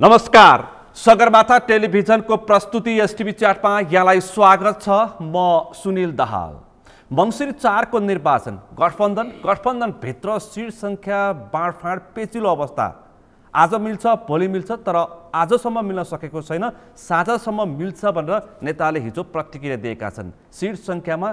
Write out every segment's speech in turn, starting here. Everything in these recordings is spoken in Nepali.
नमस्कार, सगरमाथा टेलिभिजनको प्रस्तुति एसटिभी च्याटमा यहाँलाई स्वागत छ। म सुनिल दाहाल। मङ्सिर 4 को निर्वाचन गठबन्धन भित्र सिट संख्या बाँडफाँड पेचिलो अवस्था। आज मिल्छ भोलि मिल्छ, तर आजसम्म मिल्न सकेको छैन। साँझसम्म मिल्छ भनेर नेताले हिजो प्रतिक्रिया दिएका छन्। सिट संख्यामा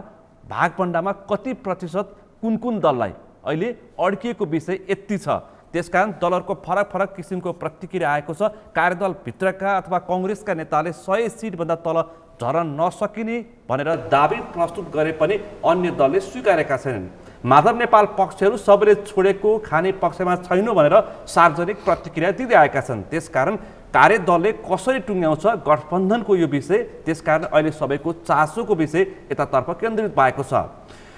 भागभण्डामा कति प्रतिशत कुन कुन दललाई अहिले अड्किएको विषय यति छ। त्यसकारण दलहरूको फरक किसिमको प्रतिक्रिया आएको छ। कार्यदल भित्रका अथवा कांग्रेसका नेताले 100 सिटभन्दा तल झर्न नसकिने भनेर दाबी प्रस्तुत गरे पनि अन्य दलले स्वीकारेका छैनन्। माधव नेपाल पक्षहरू सबैले छोडेको खाने पक्षमा छैन भनेर सार्वजनिक प्रतिक्रिया दिँदै आएका छन्। त्यसकारण कार्यदलले कसरी टुङ्ग्याउँछ गठबन्धनको यो विषय, त्यसकारण अहिले सबैको चासोको विषय यतातर्फ केन्द्रित भएको छ।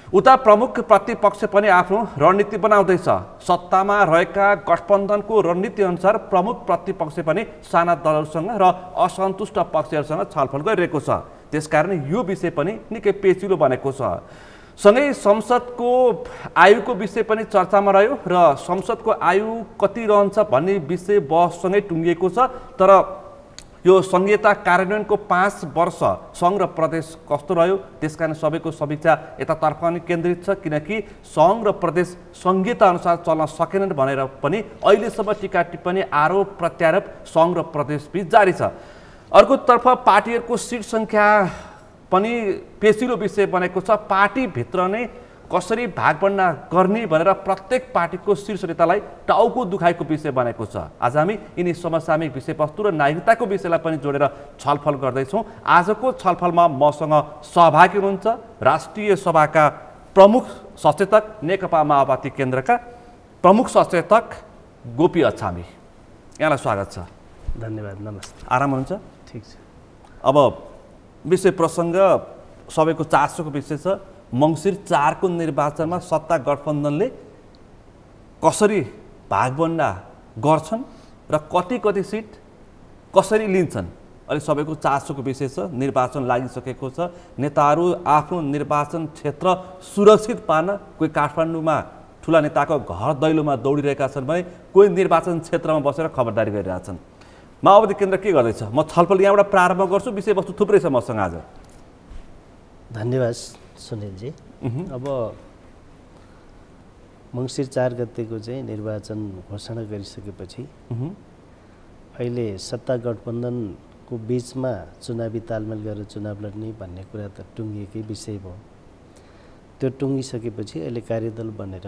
उता प्रमुख प्रतिपक्ष पनि आफ्नो रणनीति बनाउँदैछ। सत्तामा रहेका गठबन्धनको रणनीति अनुसार प्रमुख प्रतिपक्ष पनि साना दलहरूसँग र असन्तुष्ट पक्षहरूसँग छलफल गरिरहेको छ। त्यसकारण यो विषय पनि निकै पेचिलो बनेको छ। सँगै संसदको आयुको विषय पनि चर्चामा रह्यो र संसदको आयु कति रहन्छ भन्ने विषय बहससँगै टुङ्गिएको छ। तर यो संहिता कार्यान्वयनको 5 वर्ष सङ्घ र प्रदेश कस्तो रह्यो, त्यसकारण सबैको समीक्षा यतातर्फ पनि केन्द्रित छ। किनकि सङ्घ र प्रदेश संहिता अनुसार चल्न सकेनन् भनेर पनि अहिलेसम्म टीका टिप्पणी आरोप प्रत्यारोप सङ्घ र प्रदेशबीच जारी छ। अर्कोतर्फ पार्टीहरूको सिट संख्या पनि पेचिलो विषय बनेको छ। पार्टीभित्र नै कसरी भागभण्डा गर्ने भनेर प्रत्येक पार्टीको शीर्ष नेतालाई टाउको दुखाएको विषय बनेको छ। आज हामी यिनी समसामयिक विषयवस्तु र नागरिकताको विषयलाई पनि जोडेर छलफल गर्दैछौँ। आजको छलफलमा मसँग सहभागी हुनुहुन्छ राष्ट्रिय सभाका प्रमुख सचेतक, नेकपा माओवादी केन्द्रका प्रमुख सचेतक गोपी अछामी। यहाँलाई स्वागत छ। धन्यवाद। नमस्ते। आराम हुनुहुन्छ? ठिक छ। अब विषय प्रसङ्ग सबैको चासोको विषय छ। मङ्सिर 4 को निर्वाचनमा सत्ता गठबन्धनले कसरी भागभण्डा गर्छन् र कति सिट कसरी लिन्छन्, अहिले सबैको चासोको विषय छ। निर्वाचन लागिसकेको छ। नेताहरू आफ्नो निर्वाचन क्षेत्र सुरक्षित पार्न कोही काठमाडौँमा ठुला नेताको घर दैलोमा दौडिरहेका छन् भने कोही निर्वाचन क्षेत्रमा बसेर खबरदारी गरिरहेछन्। माओवादी केन्द्र के गर्दैछ? म छलफल यहाँबाट प्रारम्भ गर्छु। विषयवस्तु थुप्रै छ मसँग आज। धन्यवाद सुनिलजी। अब मङ्सिर 4 गतेको चाहिँ निर्वाचन घोषणा गरिसकेपछि अहिले सत्ता गठबन्धनको बिचमा चुनावी तालमेल गरेर चुनाव लड्ने भन्ने कुरा त टुङ्गिएकै विषय भयो। त्यो टुङ्गिसकेपछि अहिले कार्यदल बनेर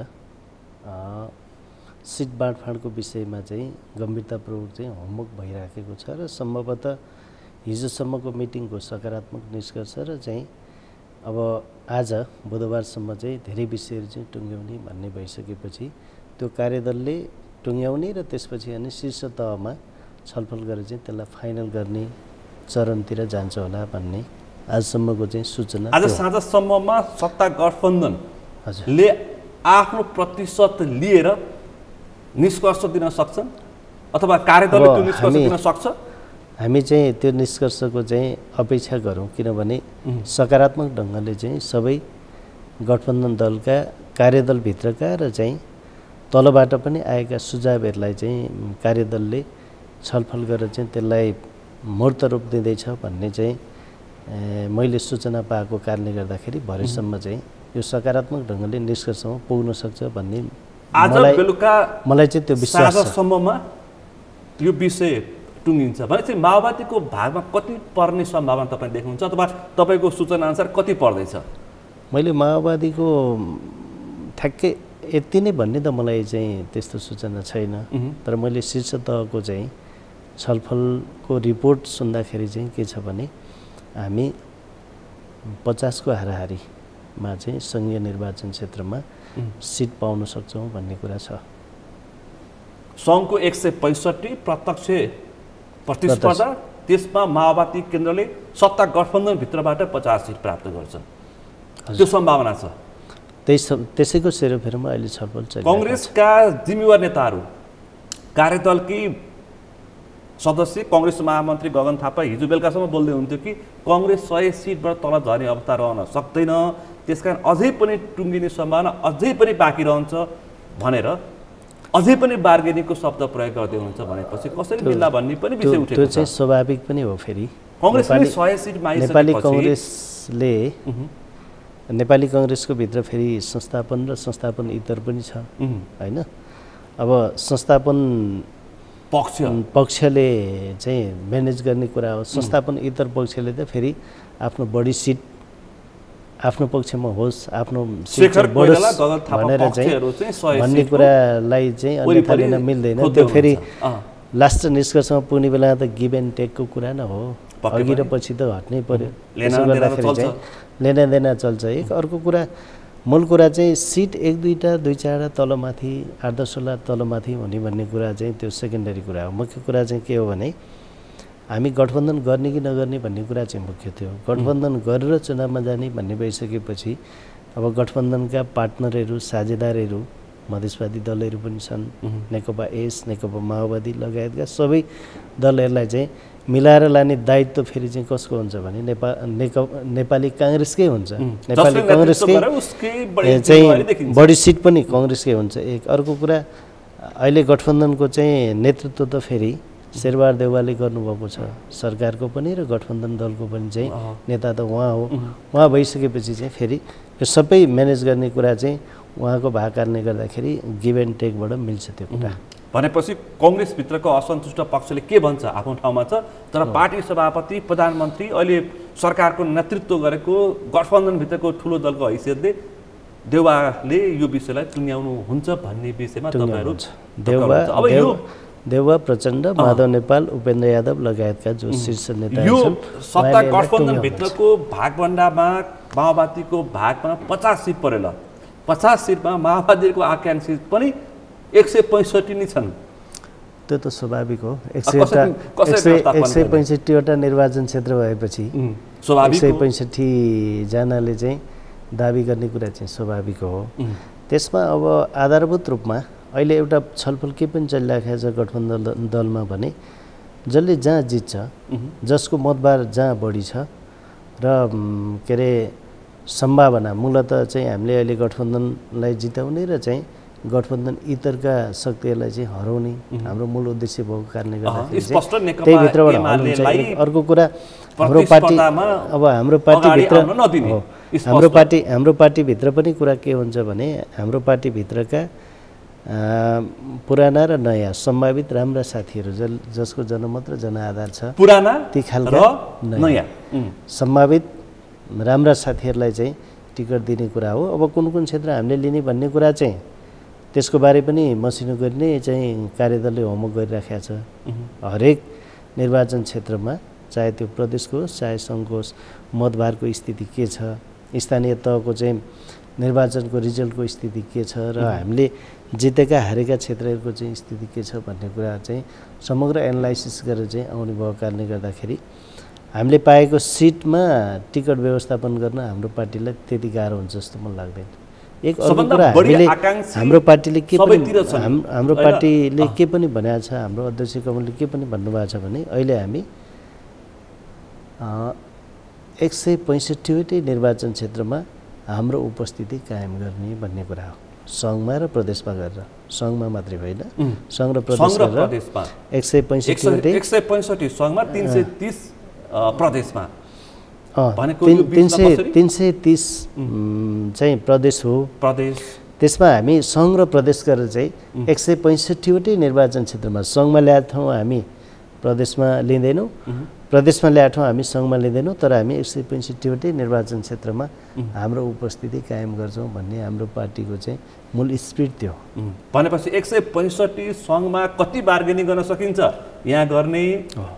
सिट बाँडफाँडको विषयमा चाहिँ गम्भीरतापूर्वक चाहिँ होमवर्क भइराखेको छ र सम्भवतः हिजोसम्मको मिटिङको सकारात्मक निष्कर्ष र चाहिँ अब आज बुधबारसम्म चाहिँ धेरै विषयहरू चाहिँ टुङ्ग्याउने भन्ने भइसकेपछि त्यो कार्यदलले टुङ्ग्याउने र त्यसपछि अनि शीर्ष तहमा छलफल गरेर चाहिँ त्यसलाई फाइनल गर्ने चरणतिर जान्छ होला भन्ने आजसम्मको चाहिँ सूचना। आज साँझसम्ममा सत्ता गठबन्धनले आफ्नो प्रतिशत लिएर निष्कर्ष दिन सक्छन् अथवा कार्यदलले त्यो निष्कर्ष दिन सक्छ? हामी चाहिँ त्यो निष्कर्षको चाहिँ अपेक्षा गरौँ, किनभने सकारात्मक ढङ्गले चाहिँ सबै गठबन्धन दलका कार्यदलभित्रका र चाहिँ तलबाट पनि आएका सुझावहरूलाई चाहिँ कार्यदलले छलफल गरेर चाहिँ त्यसलाई मूर्त रूप दिँदैछ भन्ने चाहिँ मैले सूचना पाएको कारणले गर्दाखेरि भरेसम्म चाहिँ यो सकारात्मक ढङ्गले निष्कर्षमा पुग्न सक्छ भन्ने मलाई चाहिँ त्यो विश्वास छ। सम्ममा यो विषय टुङ्गिन्छ भने चाहिँ माओवादीको भागमा कति पर्ने सम्भावना तपाईँ देख्नुहुन्छ अथवा तपाईँको सूचना अनुसार कति पर्दैछ? मैले माओवादीको ठ्याक्कै यति नै भन्ने त मलाई चाहिँ त्यस्तो सूचना छैन। तर मैले शीर्ष तहको चाहिँ छलफलको रिपोर्ट सुन्दाखेरि चाहिँ के छ भने हामी 50 को हाराहारीमा चाहिँ सङ्घीय निर्वाचन क्षेत्रमा सिट पाउन सक्छौँ भन्ने कुरा छ। सङ्घको 165 प्रत्यक्ष प्रतिस्पर्धा, त्यसमा माओवादी केन्द्रले सत्ता गठबन्धनभित्रबाट 50 सिट प्राप्त गर्छन्, त्यो सम्भावना छ। त्यसैको सेरोफेरोमा अहिले छलफल चलिरहेको छ। कांग्रेसका जिम्मेवार नेताहरू, कार्यदलकी सदस्य कांग्रेस महामन्त्री गगन थापा हिजो बेलुकासम्म बोल्दै हुन्थ्यो कि कांग्रेस 100 सिटबाट तल झर्ने अवस्था रहन सक्दैन, त्यसकारण अझै पनि टुङ्गिने सम्भावना अझै पनि बाँकी रहन्छ भनेर अझै पनि बार्गेनिङको शब्द प्रयोग गर्दै हुनुहुन्छ भनेपछि कसरी मिल्ला भन्ने पनि विषय उठेको छ। त्यो चाहिँ स्वाभाविक पनि हो। फेरि कांग्रेसले 100 सिट मागिसकेपछि नेपाली कांग्रेसको भित्र फेरि संस्थापन र संस्थापन इतर पनि छ हैन। अब संस्थापन पक्षले चाहिँ म्यानेज गर्ने कुरा हो। संस्थापन इतर पक्षले त फेरि आफ्नो बढी सिट आफ्नो पक्षमा होस्, आफ्नो सिट बढोस् भनेर चाहिँ भन्ने कुरालाई चाहिँ अन्यथा लिन मिल्दैन। त्यो फेरि लास्ट निष्कर्षमा पुग्ने बेला त गिभ एन्ड टेकको कुरा न हो, अघि र पछि त हट्नै पर्यो। त्यसो गर्दाखेरि चाहिँ लेनादेना चल्छ। एक अर्को कुरा मूल कुरा चाहिँ सिट 1-2टा 2-4 तलमाथि 8-10 तलमाथि हुने भन्ने कुरा चाहिँ त्यो सेकेन्डरी कुरा हो। मुख्य कुरा चाहिँ के हो भने हामी गठबन्धन गर्ने कि नगर्ने भन्ने कुरा चाहिँ मुख्य थियो। गठबन्धन गरेर चुनावमा जाने भन्ने भइसकेपछि अब गठबन्धनका पार्टनरहरू साझेदारहरू मधेसवादी दलहरू पनि छन्, नेकपा एस, नेकपा माओवादी लगायतका सबै दलहरूलाई चाहिँ मिलाएर लाने दायित्व फेरि चाहिँ कसको हुन्छ भने नेपाली कांग्रेसकै हुन्छ। नेपाली कांग्रेसकै चाहिँ बढी सिट पनि कांग्रेसकै हुन्छ। एक अर्को कुरा अहिले गठबन्धनको चाहिँ नेतृत्व त फेरि शेरबहादुर देउवाले गर्नुभएको छ, सरकारको पनि र गठबन्धन दलको पनि चाहिँ नेता त उहाँ हो। उहाँ भइसकेपछि चाहिँ फेरि यो सबै म्यानेज गर्ने कुरा चाहिँ उहाँको भएको कारणले गर्दाखेरि गिभ एन्ड टेकबाट मिल्छ त्यो कुरा। भनेपछि कांग्रेसभित्रको असन्तुष्ट पक्षले के भन्छ आफ्नो ठाउँमा छ, तर पार्टी सभापति प्रधानमन्त्री अहिले सरकारको नेतृत्व गरेको गठबन्धनभित्रको ठुलो दलको हैसियतले देउवाले यो विषयलाई टुङ्ग्याउनु हुन्छ भन्ने विषयमा तपाईहरु देउवा प्रचण्ड, माधव नेपाल, उपेन्द्र यादव लगायतका जो शीर्ष नेताहरू यो सत्ता गठबन्धनभित्रको भागभण्डामा माओवादीको भागमा 50 सिट परेल। 50 सिटमा माओवादीको आकांक्षी पनि 165 नै छन्। त्यो त स्वाभाविक हो। 165वटा निर्वाचन क्षेत्र भएपछि 165 जनाले चाहिँ दाबी गर्ने कुरा चाहिँ स्वाभाविक हो। त्यसमा अब आधारभूत रूपमा अहिले एउटा छलफल के पनि चलिरहेको छ गठबन्धन दलमा भने जसले जहाँ जित्छ, जसको मतभार जहाँ बढी छ र के अरे सम्भावना मूलत चाहिँ हामीले अहिले गठबन्धनलाई जिताउने र चाहिँ गठबन्धन इतरका शक्तिहरूलाई चाहिँ हराउने हाम्रो मूल उद्देश्य भएको कारणले गर्दाखेरि त्यही भित्रबाट हल्नुहुन्छ। अर्को कुरा हाम्रो पार्टीभित्र पनि कुरा के हुन्छ भने हाम्रो पार्टीभित्रका पुराना र नयाँ सम्भावित राम्रा साथीहरू जसको जनमत र जनआधार छ, पुराना ती खालका नयाँ सम्भावित राम्रा साथीहरूलाई चाहिँ टिकट दिने कुरा हो। अब कुन कुन क्षेत्र हामीले लिने भन्ने कुरा चाहिँ त्यसको बारे पनि मसिनो गर्ने चाहिँ कार्यदलले होमवर्क गरिराखेको छ। हरेक निर्वाचन क्षेत्रमा चाहे त्यो प्रदेशको होस् चाहे सङ्घको होस् मतभारको स्थिति के छ, स्थानीय तहको चाहिँ निर्वाचनको रिजल्टको स्थिति के छ र हामीले जितेका हारेका क्षेत्रहरूको चाहिँ स्थिति के छ भन्ने कुरा चाहिँ समग्र एनालाइसिस गरेर चाहिँ आउने भएको कारणले गर्दाखेरि हामीले पाएको सिटमा टिकट व्यवस्थापन गर्न हाम्रो पार्टीलाई त्यति गाह्रो हुन्छ जस्तो मलाई लाग्दैन। एक अर्को कुरा हाम्रो पार्टीले के पनि हाम्रो पार्टीले के पनि भनेको छ, हाम्रो अध्यक्ष कमलले के पनि भन्नुभएको छ भने अहिले हामी 165वटै निर्वाचन क्षेत्रमा हाम्रो उपस्थिति कायम गर्ने भन्ने कुरा हो। सङ्घमा र प्रदेशमा गरेर, सङ्घमा मात्रै होइन, सङ्घ र प्रदेशमा 165 सङ्घमा 330 प्रदेशमा 330 चाहिँ प्रदेश हो। त्यसमा हामी सङ्घ र प्रदेश गरेर चाहिँ 165वटै निर्वाचन क्षेत्रमा सङ्घमा ल्याएको ठाउँ हामी प्रदेशमा लिँदैनौँ, प्रदेशमा ल्याएको ठाउँ हामी सङ्घमा लिँदैनौँ, तर हामी 165वटै निर्वाचन क्षेत्रमा हाम्रो उपस्थिति कायम गर्छौँ भन्ने हाम्रो पार्टीको चाहिँ मूल स्पिरिट थियो। भनेपछि 165 सङ्घमा कति बार्गेनिङ गर्न सकिन्छ यहाँ गर्ने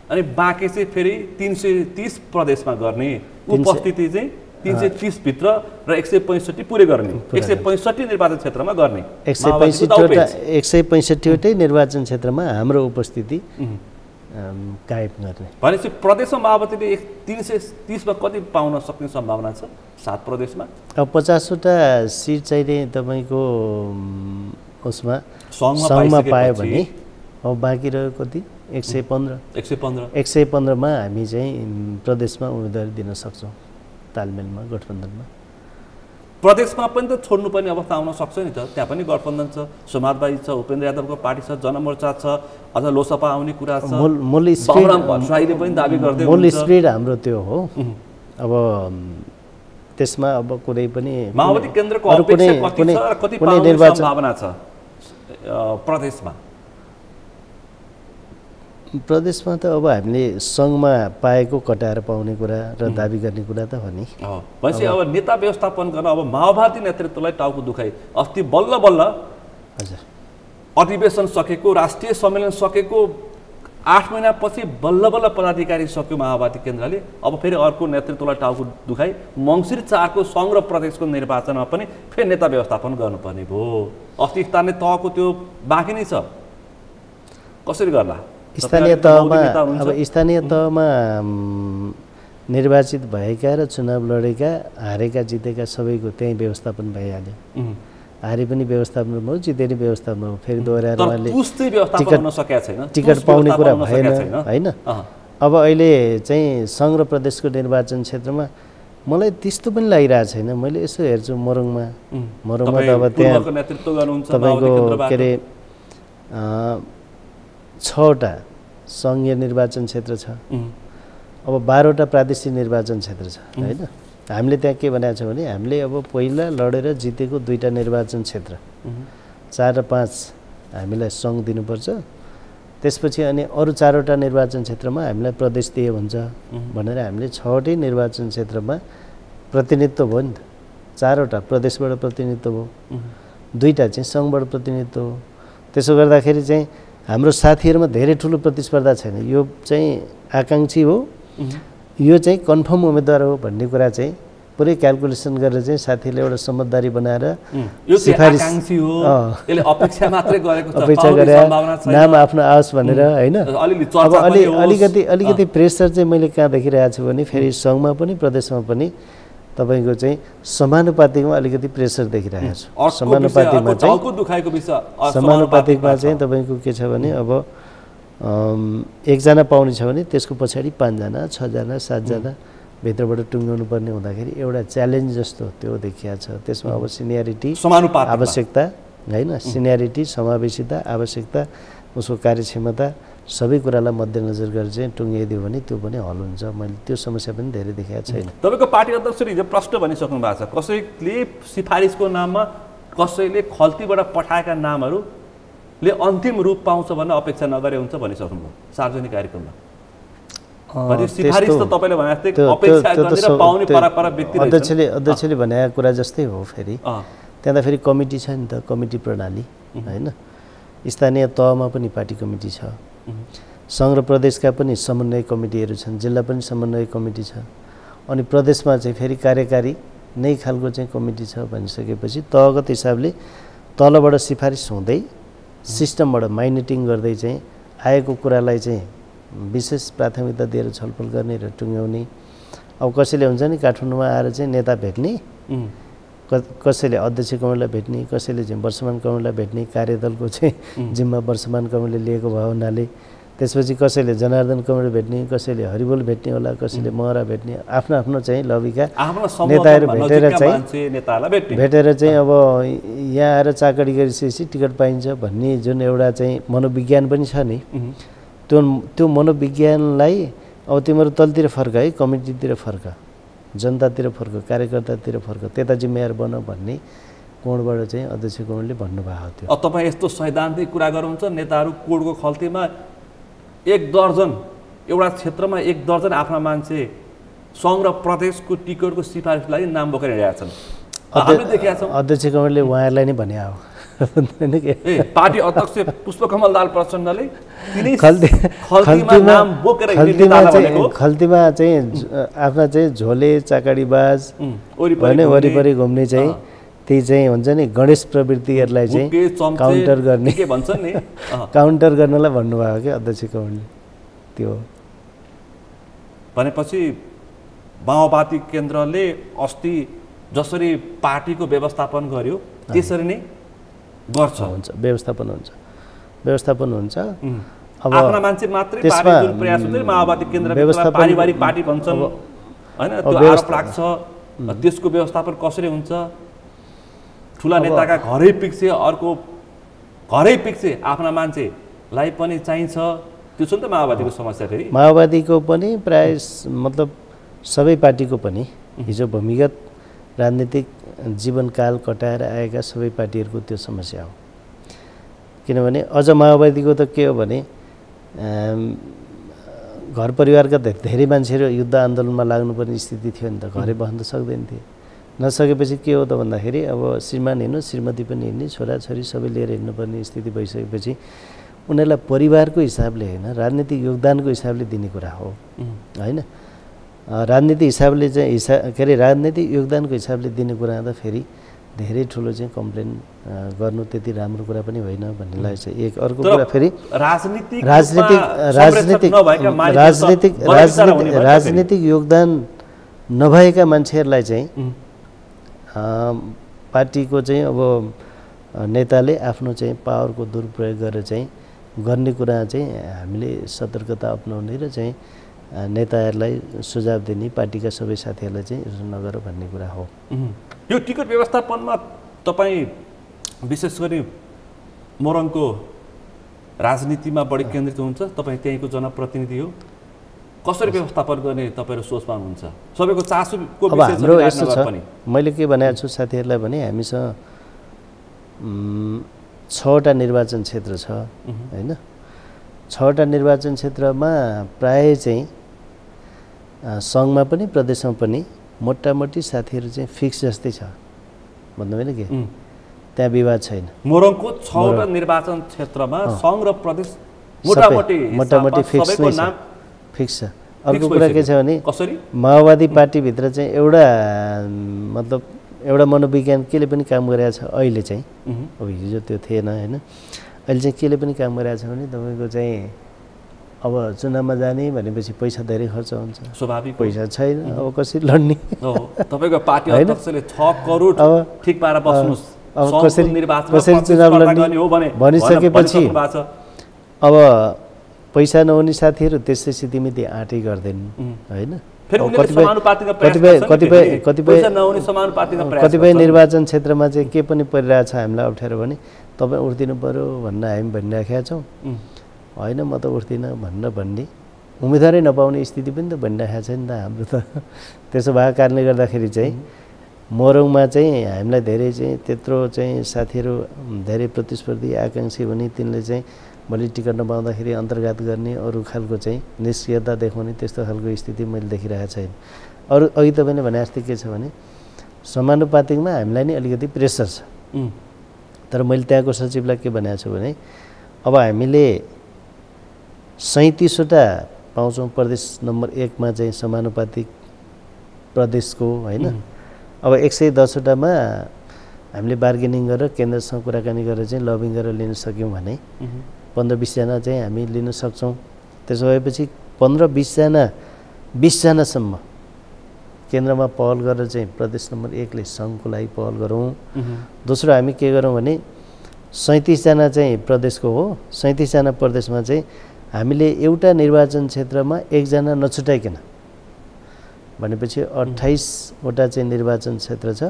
अनि बाँकी चाहिँ फेरि 330 प्रदेशमा गर्ने उपस्थिति चाहिँ 330 भित्र र 165 पुरै गर्ने, 165 निर्वाचन क्षेत्रमा गर्ने। 165वटै निर्वाचन क्षेत्रमा हाम्रो उपस्थिति कायम गर्ने। भनेपछि प्रदेशमा माओवादीले 330मा कति पाउन सक्ने सम्भावना छ? 7 प्रदेशमा अब 50वटा सिट चाहिँ तपाईँको उसमा सङ्घमा पायो भने अब बाँकी रह्यो कति 115मा हामी चाहिँ प्रदेशमा उम्मेदवारी दिन सक्छौँ तालमेलमा गठबन्धनमा। प्रदेशमा पनि त छोड्नुपर्ने अवस्था आउन सक्छ नि त। त्यहाँ पनि गठबन्धन छ, समाजवादी छ, उपेन्द्र यादवको पार्टी छ, जनमोर्चा छ, अझ लोसपा आउने कुरा छ। मूल बाबुराम भट्टराईले पनि दाबी गर्दै मूल स्पिरिट हाम्रो त्यो हो। अब त्यसमा अब कुनै पनि माओवादी केन्द्रको अपेक्षा कति छ र कति पाउने सम्भावना छ प्रदेशमा? प्रदेशमा त अब हामीले सङ्घमा पाएको कटाएर पाउने कुरा र दाबी गर्ने कुरा त हो नि। भनेपछि अब नेता व्यवस्थापन गर्न अब माओवादी नेतृत्वलाई टाउको दुखाइ। अस्ति बल्ल बल्ल हजुर अधिवेशन सकेको, राष्ट्रिय सम्मेलन सकेको 8 महिनापछि बल्ल बल्ल पदाधिकारी सक्यो माओवादी केन्द्रले। अब फेरि अर्को नेतृत्वलाई टाउको दुखाइ मङ्सिर 4 को सङ्घ र प्रदेशको निर्वाचनमा पनि फेरि नेता व्यवस्थापन गर्नुपर्ने भयो। अस्ति स्थानीय तहको त्यो बाँकी नै छ, कसरी गर्ला? स्थानीय तहमा निर्वाचित भएका र चुनाव लडेका, हारेका जितेका सबैको त्यही व्यवस्थापन भइहाल्यो। हारे पनि व्यवस्थापन भयो, जिते पनि व्यवस्थापन भयो। फेरि दोहोऱ्याएर उहाँले टिकट पाउने कुरा भएन होइन। अब अहिले चाहिँ सङ्घ र प्रदेशको निर्वाचन क्षेत्रमा मलाई त्यस्तो पनि लागिरहेको छैन। मैले यसो हेर्छु मोरङमा त अब त्यहाँ तपाईँको के अरे 6वटा सङ्घीय निर्वाचन क्षेत्र छ, अब 12वटा प्रादेशिक निर्वाचन क्षेत्र छ होइन। हामीले त्यहाँ के भनेको छ भने हामीले अब पहिला लडेर जितेको 2टा निर्वाचन क्षेत्र 4 र 5 हामीलाई सङ्घ दिनुपर्छ। त्यसपछि अनि अरू 4वटा निर्वाचन क्षेत्रमा हामीलाई प्रदेश दिए हुन्छ भनेर हामीले 6वटै निर्वाचन क्षेत्रमा प्रतिनिधित्व भयो नि त। 4वटा प्रदेशबाट प्रतिनिधित्व भयो, 2टा चाहिँ सङ्घबाट प्रतिनिधित्व हो। त्यसो गर्दाखेरि चाहिँ हाम्रो साथीहरूमा धेरै ठुलो प्रतिस्पर्धा छैन। यो चाहिँ आकाङ्क्षी हो, यो चाहिँ कन्फर्म उम्मेदवार हो भन्ने कुरा चाहिँ पुरै क्यालकुलेसन गरेर चाहिँ साथीले एउटा समझदारी बनाएर सिफारिस अपेक्षा गरे नाम आफ्नो आओस् भनेर होइन। अब अलिकति प्रेसर चाहिँ मैले कहाँ देखिरहेको छु भने फेरि सङ्घमा पनि प्रदेशमा पनि तपाईँको चाहिँ समानुपातिकमा अलिकति प्रेसर देखिरहेको छु। समानुपातिकमा चाहिँ तपाईँको के छ भने अब 1 जना पाउने छ भने त्यसको पछाडि 5 जना 6 जना 7 जना भित्रबाट टुङ्गाउनु पर्ने हुँदाखेरि एउटा च्यालेन्ज जस्तो त्यो देखिया छ। त्यसमा अब सिनियरिटी आवश्यकता होइन, सिनियरिटी समावेशिता आवश्यकता, उसको कार्यक्षमता सबै कुरालाई मध्यनजर गरेर चाहिँ टुङ्गाइदियो भने त्यो पनि हल हुन्छ। मैले त्यो समस्या पनि धेरै देखाएको छैन। तपाईँको पार्टी अध्यक्षले हिजो प्रश्न भनिसक्नु भएको छ, कसैले सिफारिसको नाममा कसैले खल्तीबाट पठाएका नामहरूले अन्तिम रूप पाउँछ भन्ने अपेक्षा नगरे हुन्छ भनिसक्नुभयो सार्वजनिक कार्यक्रममा। अध्यक्षले भनेको कुरा जस्तै हो। फेरि त्यहाँ त फेरि कमिटी छ नि त, कमिटी प्रणाली होइन। स्थानीय तहमा पनि पार्टी कमिटी छ, सङ्घ र प्रदेशका पनि समन्वय कमिटीहरू छन्, जिल्ला पनि समन्वय कमिटी छ, अनि प्रदेशमा चाहिँ फेरि कार्यकारी नै खालको चाहिँ कमिटी छ भनिसकेपछि तहगत हिसाबले तलबाट सिफारिस हुँदै सिस्टमबाट माइनेटिङ गर्दै चाहिँ आएको कुरालाई चाहिँ विशेष प्राथमिकता दिएर छलफल गर्ने र टुङ्ग्याउने। अब कसैले हुन्छ नि काठमाडौँमा आएर चाहिँ नेता भेट्ने, कसैले अध्यक्ष कमललाई भेट्ने, कसैले चाहिँ वर्षमान कमललाई भेट्ने, कार्यदलको चाहिँ जिम्मा वर्षमान कमलले लिएको भयो हुनाले। त्यसपछि कसैले जनार्दन कमल भेट्ने, कसैले हरिबोल भेट्ने होला, कसैले महरा भेट्ने, आफ्नो आफ्नो चाहिँ लबिका नेताहरू भेटेर चाहिँ अब यहाँ आएर चाकडी गरिसकेपछि टिकट पाइन्छ भन्ने जुन एउटा चाहिँ मनोविज्ञान पनि छ नि, त्यो मनोविज्ञानलाई अब तिमीहरू तलतिर फर्क है, कमिटीतिर फर्क, जनतातिर फर्क, कार्यकर्तातिर फर्क, त्यता जिम्मेवार बन भन्ने कोणबाट चाहिँ अध्यक्ष कमलले भन्नुभएको थियो। अब तपाईँ यस्तो सैद्धान्तिक कुरा गर्नुहुन्छ, नेताहरू कोडको खल्तीमा 1 दर्जन एउटा क्षेत्रमा 1 दर्जन आफ्ना मान्छे सङ्घ र प्रदेशको टिकटको सिफारिस लागि नाम बोकेर हिँडेका छन्। अध्यक्ष कमलले उहाँहरूलाई नै भने हो पार्टी अध्यक्ष पुष्पकमल दाहाल प्रचण्डले खल्तीमा चाहिँ आफ्ना चाहिँ झोले चाकडीबाज भने वरिपरि घुम्ने चाहिँ त्यही चाहिँ हुन्छ नि गणेश प्रवृत्तिहरूलाई चाहिँ काउन्टर गर्ने के भन्छन् नि काउन्टर गर्नलाई भन्नुभयो क्या अध्यक्ष कमलले। त्यो भनेपछि माओवादी केन्द्रले अस्ति जसरी पार्टीको व्यवस्थापन गर्यो त्यसरी नै गर्छ, व्यवस्थापन हुन्छ। अब आफ्ना मान्छे मात्रै पार्टी जुन प्रयास हुन्छ माओवादी केन्द्र पारिवारिक पार्टी भन्छन् हैन, त्यो आरोप लाग्छ। त्यसको व्यवस्थापन कसरी हुन्छ ठुला नेताका घरै पिक्से अर्को घरै पिक्से आफ्ना मान्छेलाई पनि चाहिन्छ, त्यो छ नि त माओवादीको समस्या। फेरि माओवादीको पनि प्राय मतलब सबै पार्टीको पनि हिजो भूमिगत राजनीतिक जीवनकाल कटाएर आएका सबै पार्टीहरूको त्यो समस्या हो। किनभने अझ माओवादीको त के हो भने घर परिवारका धेरै मान्छेहरू युद्ध आन्दोलनमा लाग्नुपर्ने स्थिति थियो नि त, घरै बस्न त सक्दैन थिए। नसकेपछि के हो त भन्दाखेरि अब श्रीमान हिँड्नु, श्रीमती पनि हिँड्ने, छोराछोरी सबै लिएर हिँड्नुपर्ने स्थिति भइसकेपछि उनीहरूलाई परिवारको हिसाबले होइन, राजनीतिक योगदानको हिसाबले दिने कुरा हो होइन। राजनीतिक हिसाबले चाहिँ के अरे राजनीतिक योगदानको हिसाबले दिने कुरा त फेरि धेरै ठुलो चाहिँ कम्प्लेन गर्नु त्यति राम्रो कुरा पनि होइन भन्ने लाग्छ। एक अर्को कुरा फेरि राजनीतिक योगदान नभएका मान्छेहरूलाई चाहिँ पार्टीको चाहिँ अब नेताले आफ्नो चाहिँ पावरको दुरुपयोग गरेर चाहिँ गर्ने कुरा चाहिँ हामीले सतर्कता अपनाउने र चाहिँ नेताहरूलाई सुझाव दिने, पार्टीका सबै साथीहरूलाई चाहिँ यसो नगर भन्ने कुरा हो। यो टिकट व्यवस्थापनमा तपाईँ विशेष गरी मोरङको राजनीतिमा बढी केन्द्रित हुनुहुन्छ, तपाईँ त्यहीँको जनप्रतिनिधि हो, कसरी व्यवस्थापन गर्ने तपाईँहरू सोचमा हुनुहुन्छ? सबैको चासोको विषय हाम्रो यस्तो छ, मैले के भनेको छु साथीहरूलाई भने हामीसँग 6वटा निर्वाचन क्षेत्र छ होइन। 6वटा निर्वाचन क्षेत्रमा प्राय चाहिँ सङ्घमा पनि प्रदेशमा पनि मोटामोटी साथीहरू चाहिँ फिक्स जस्तै छ भन्नु होइन कि त्यहाँ विवाद छैन। मोरङको 6वटा निर्वाचन क्षेत्रमा सङ्घ र प्रदेश मोटामोटी फिक्स छ। अर्को कुरा के छ भने माओवादी पार्टीभित्र चाहिँ एउटा मतलब एउटा मनोविज्ञान केले पनि काम गरिरहेको छ अहिले चाहिँ, अब हिजो त्यो थिएन होइन। अहिले चाहिँ केले पनि काम गरिरहेको छ भने तपाईँको चाहिँ अब चुनावमा जाने भनेपछि पैसा धेरै खर्च हुन्छ, स्वाभाविक, पैसा छैन, अब कसरी लड्ने? तपाईँको पार्टी अध्यक्षले 6 करोड ठिक पाएर बस्नुस्, अब कसरी चुनाव लड्ने भनिसकेपछि अब पैसा नहुने साथीहरू त्यसै सितिमिति आँटै गर्दैन होइन। कतिपय निर्वाचन क्षेत्रमा चाहिँ के पनि परिरहेछ हामीलाई अप्ठ्यारो भने तपाईँ उठ्दिनु पऱ्यो भन्न हामी भनिराखेका छौँ होइन, म त उठ्दिनँ भन्ने उम्मेदवारै नपाउने स्थिति पनि त भनिराखेको छ नि त हाम्रो त। त्यसो भएको कारणले गर्दाखेरि चाहिँ मोरङमा चाहिँ हामीलाई धेरै चाहिँ त्यत्रो चाहिँ साथीहरू धेरै प्रतिस्पर्धी आकाङ्क्षी भने तिनले चाहिँ मैले टिकट नपाउँदाखेरि अन्तर्घात गर्ने, अरू खालको चाहिँ निष्क्रियता देखाउने त्यस्तो खालको स्थिति मैले देखिरहेको छैन। अरू अघि तपाईँले भने जस्तै के छ भने समानुपातिकमा हामीलाई नै अलिकति प्रेसर छ। तर मैले त्यहाँको सचिवलाई के भनेको छु भने अब हामीले 37वटा पाउँछौँ प्रदेश नम्बर 1मा चाहिँ समानुपातिक प्रदेशको होइन। अब 110वटामा हामीले बार्गेनिङ गरेर केन्द्रसँग कुराकानी गरेर चाहिँ लबिङ गरेर लिन सक्यौँ भने 15-20 जना चाहिँ हामी लिन सक्छौँ। त्यसो भएपछि 15-20 जना 20 जनासम्म केन्द्रमा पहल गरेर चाहिँ प्रदेश नम्बर 1ले सङ्घको लागि पहल गरौँ। दोस्रो हामी के गरौँ भने 37 जना चाहिँ प्रदेशको हो, 37 जना प्रदेशमा चाहिँ हामीले एउटा निर्वाचन क्षेत्रमा 1 जना नछुटाइकन भनेपछि 28वटा चाहिँ निर्वाचन क्षेत्र छ।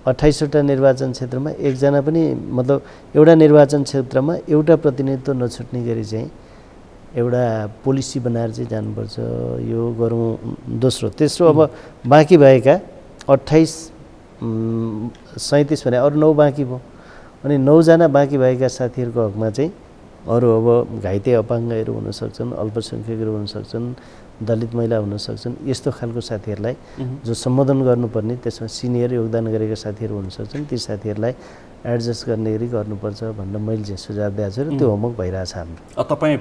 28वटा निर्वाचन क्षेत्रमा 1 जना पनि मतलब एउटा निर्वाचन क्षेत्रमा एउटा प्रतिनिधित्व नछुट्ने गरी चाहिँ एउटा पोलिसी बनाएर चाहिँ जानुपर्छ, यो गरौँ। दोस्रो तेस्रो अब बाँकी भएका 28 37 भने अरू 9 बाँकी भयो अनि 9 जना बाँकी भएका साथीहरूको हकमा चाहिँ अरू अब घाइते अपाङ्गहरू हुन सक्छन्, अल्पसङ्ख्यकहरू हुन सक्छन्, दलित महिला हुन सक्छन्, यस्तो खालको साथीहरूलाई जो सम्बोधन गर्नुपर्ने त्यसमा सिनियर योगदान गरेका साथीहरू हुन सक्छन्, ती साथीहरूलाई एडजस्ट गर्ने गरी गर्नुपर्छ भनेर मैले चाहिँ सुझाव दिएको छु र त्यो होमवर्क भइरहेछ हाम्रो। तपाईँ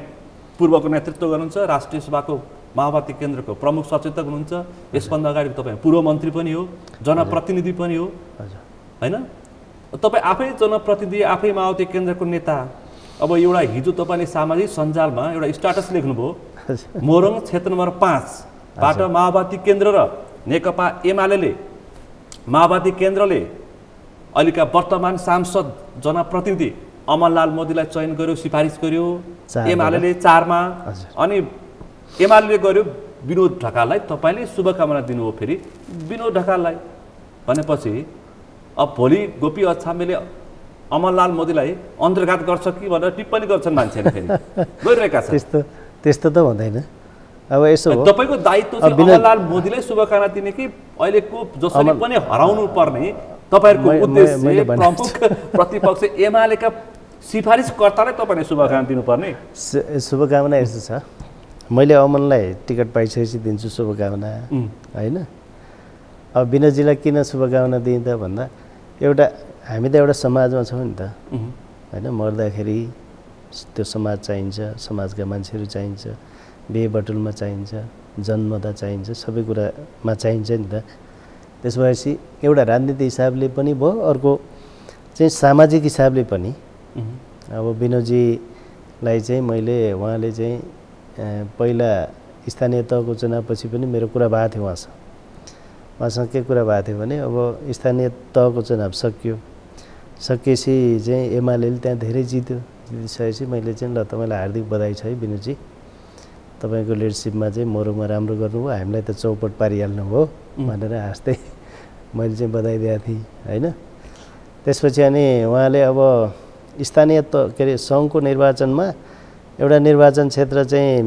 पूर्वको नेतृत्व गर्नुहुन्छ, राष्ट्रिय सभाको माओवादी केन्द्रको प्रमुख सचेतक हुनुहुन्छ, यसभन्दा अगाडि तपाईँ पूर्व मन्त्री पनि हो, जनप्रतिनिधि पनि हो होइन। तपाईँ आफै जनप्रतिनिधि, आफै माओवादी केन्द्रको नेता। अब एउटा हिजो तपाईँले सामाजिक सञ्जालमा एउटा स्ट्याटस लेख्नुभयो, मोरङ क्षेत्र नम्बर 5बाट माओवादी केन्द्र र नेकपा एमाले माओवादी केन्द्रले अहिलेका वर्तमान सांसद जनप्रतिनिधि अमरलाल मोदीलाई चयन गर्यो, सिफारिस गर्यो। एमाले 4मा अनि एमाले गर्यो विनोद ढकाललाई। तपाईँले शुभकामना दिनुभयो फेरि विनोद ढकाललाई भनेपछि अब भोलि गोपी अछामेले अमरलाल मोदीलाई अन्तर्घात गर्छ कि भनेर टिप्पणी गर्छन् मान्छेले फेरि गरिरहेका छन्। त्यस्तो त हुँदैन। अब यसो हो, तपाईँको दायित्व चाहिँ अमरलाल मोदीलाई शुभकामना दिने कि अहिलेको जसरी पनि हराउनु पर्ने तपाईँहरूको उद्देश्य प्रमुख प्रतिपक्ष एमालेका सिफारिसकर्तालाई तपाईँले शुभकामना दिनुपर्ने? शुभकामना यस्तो छ, मैले अमनलाई टिकट पाइसकेपछि दिन्छु शुभकामना होइन। अब विनोदजीलाई किन शुभकामना दिएँ त भन्दा एउटा हामी त एउटा समाजमा छौँ नि त होइन। मर्दाखेरि त्यो समाज चाहिन्छ, समाजका मान्छेहरू चाहिन्छ, बिहे बटुलमा चाहिन्छ, जन्मदा चाहिन्छ, सबै कुरामा चाहिन्छ नि त। त्यस भएपछि एउटा राजनीति हिसाबले पनि भयो, अर्को चाहिँ सामाजिक हिसाबले पनि। अब विनोदजीलाई चाहिँ मैले उहाँले चाहिँ पहिला स्थानीय तहको चुनावपछि पनि मेरो कुरा भएको थियो उहाँसँग के कुरा भएको थियो भने अब स्थानीय तहको चुनाव सकिएपछि चाहिँ एमालेले त्यहाँ धेरै जितिसकेपछि मैले चाहिँ ल तपाईँलाई हार्दिक बधाई छ है विनोदजी, तपाईँको लिडरसिपमा चाहिँ मोरङमा राम्रो गर्नुभयो, हामीलाई त चौपट पारिहाल्नु भयो भनेर हाँस्दै मैले चाहिँ बधाई दिएको थिएँ होइन। त्यसपछि अनि उहाँले अब स्थानीय के अरे सङ्घको निर्वाचनमा एउटा निर्वाचन क्षेत्र चाहिँ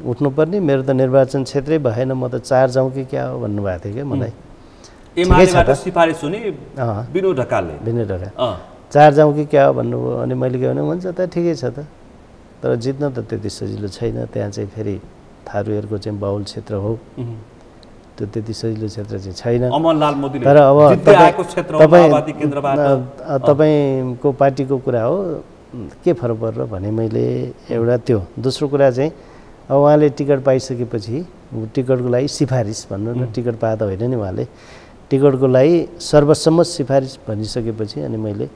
उठ्नुपर्ने, मेरो त निर्वाचन क्षेत्रै भएन, म त 4 जाउँ कि क्या हो भन्नुभएको थियो क्या मलाई। एमालेबाट सिफारिस हुने विनोद ढकालले 4 जाउँ कि क्या हो भन्नुभयो। अनि मैले के भने हुन्छ त ठिकै छ त, तर जित्न त त्यति सजिलो छैन, त्यहाँ चाहिँ फेरि थारूहरूको चाहिँ बाहुल क्षेत्र हो, त्यो त्यति सजिलो क्षेत्र चाहिँ छैन। अमरलाल मोदीले तर अब तपाईँको पार्टीको कुरा हो, के फरक पर्छ भने मैले एउटा त्यो। दोस्रो कुरा चाहिँ अब उहाँले टिकट पाइसकेपछि टिकटको लागि सिफारिस भन्नु न, टिकट पाए त होइन नि, उहाँले टिकटको लागि सर्वसम्मत सिफारिस भनिसकेपछि अनि मैले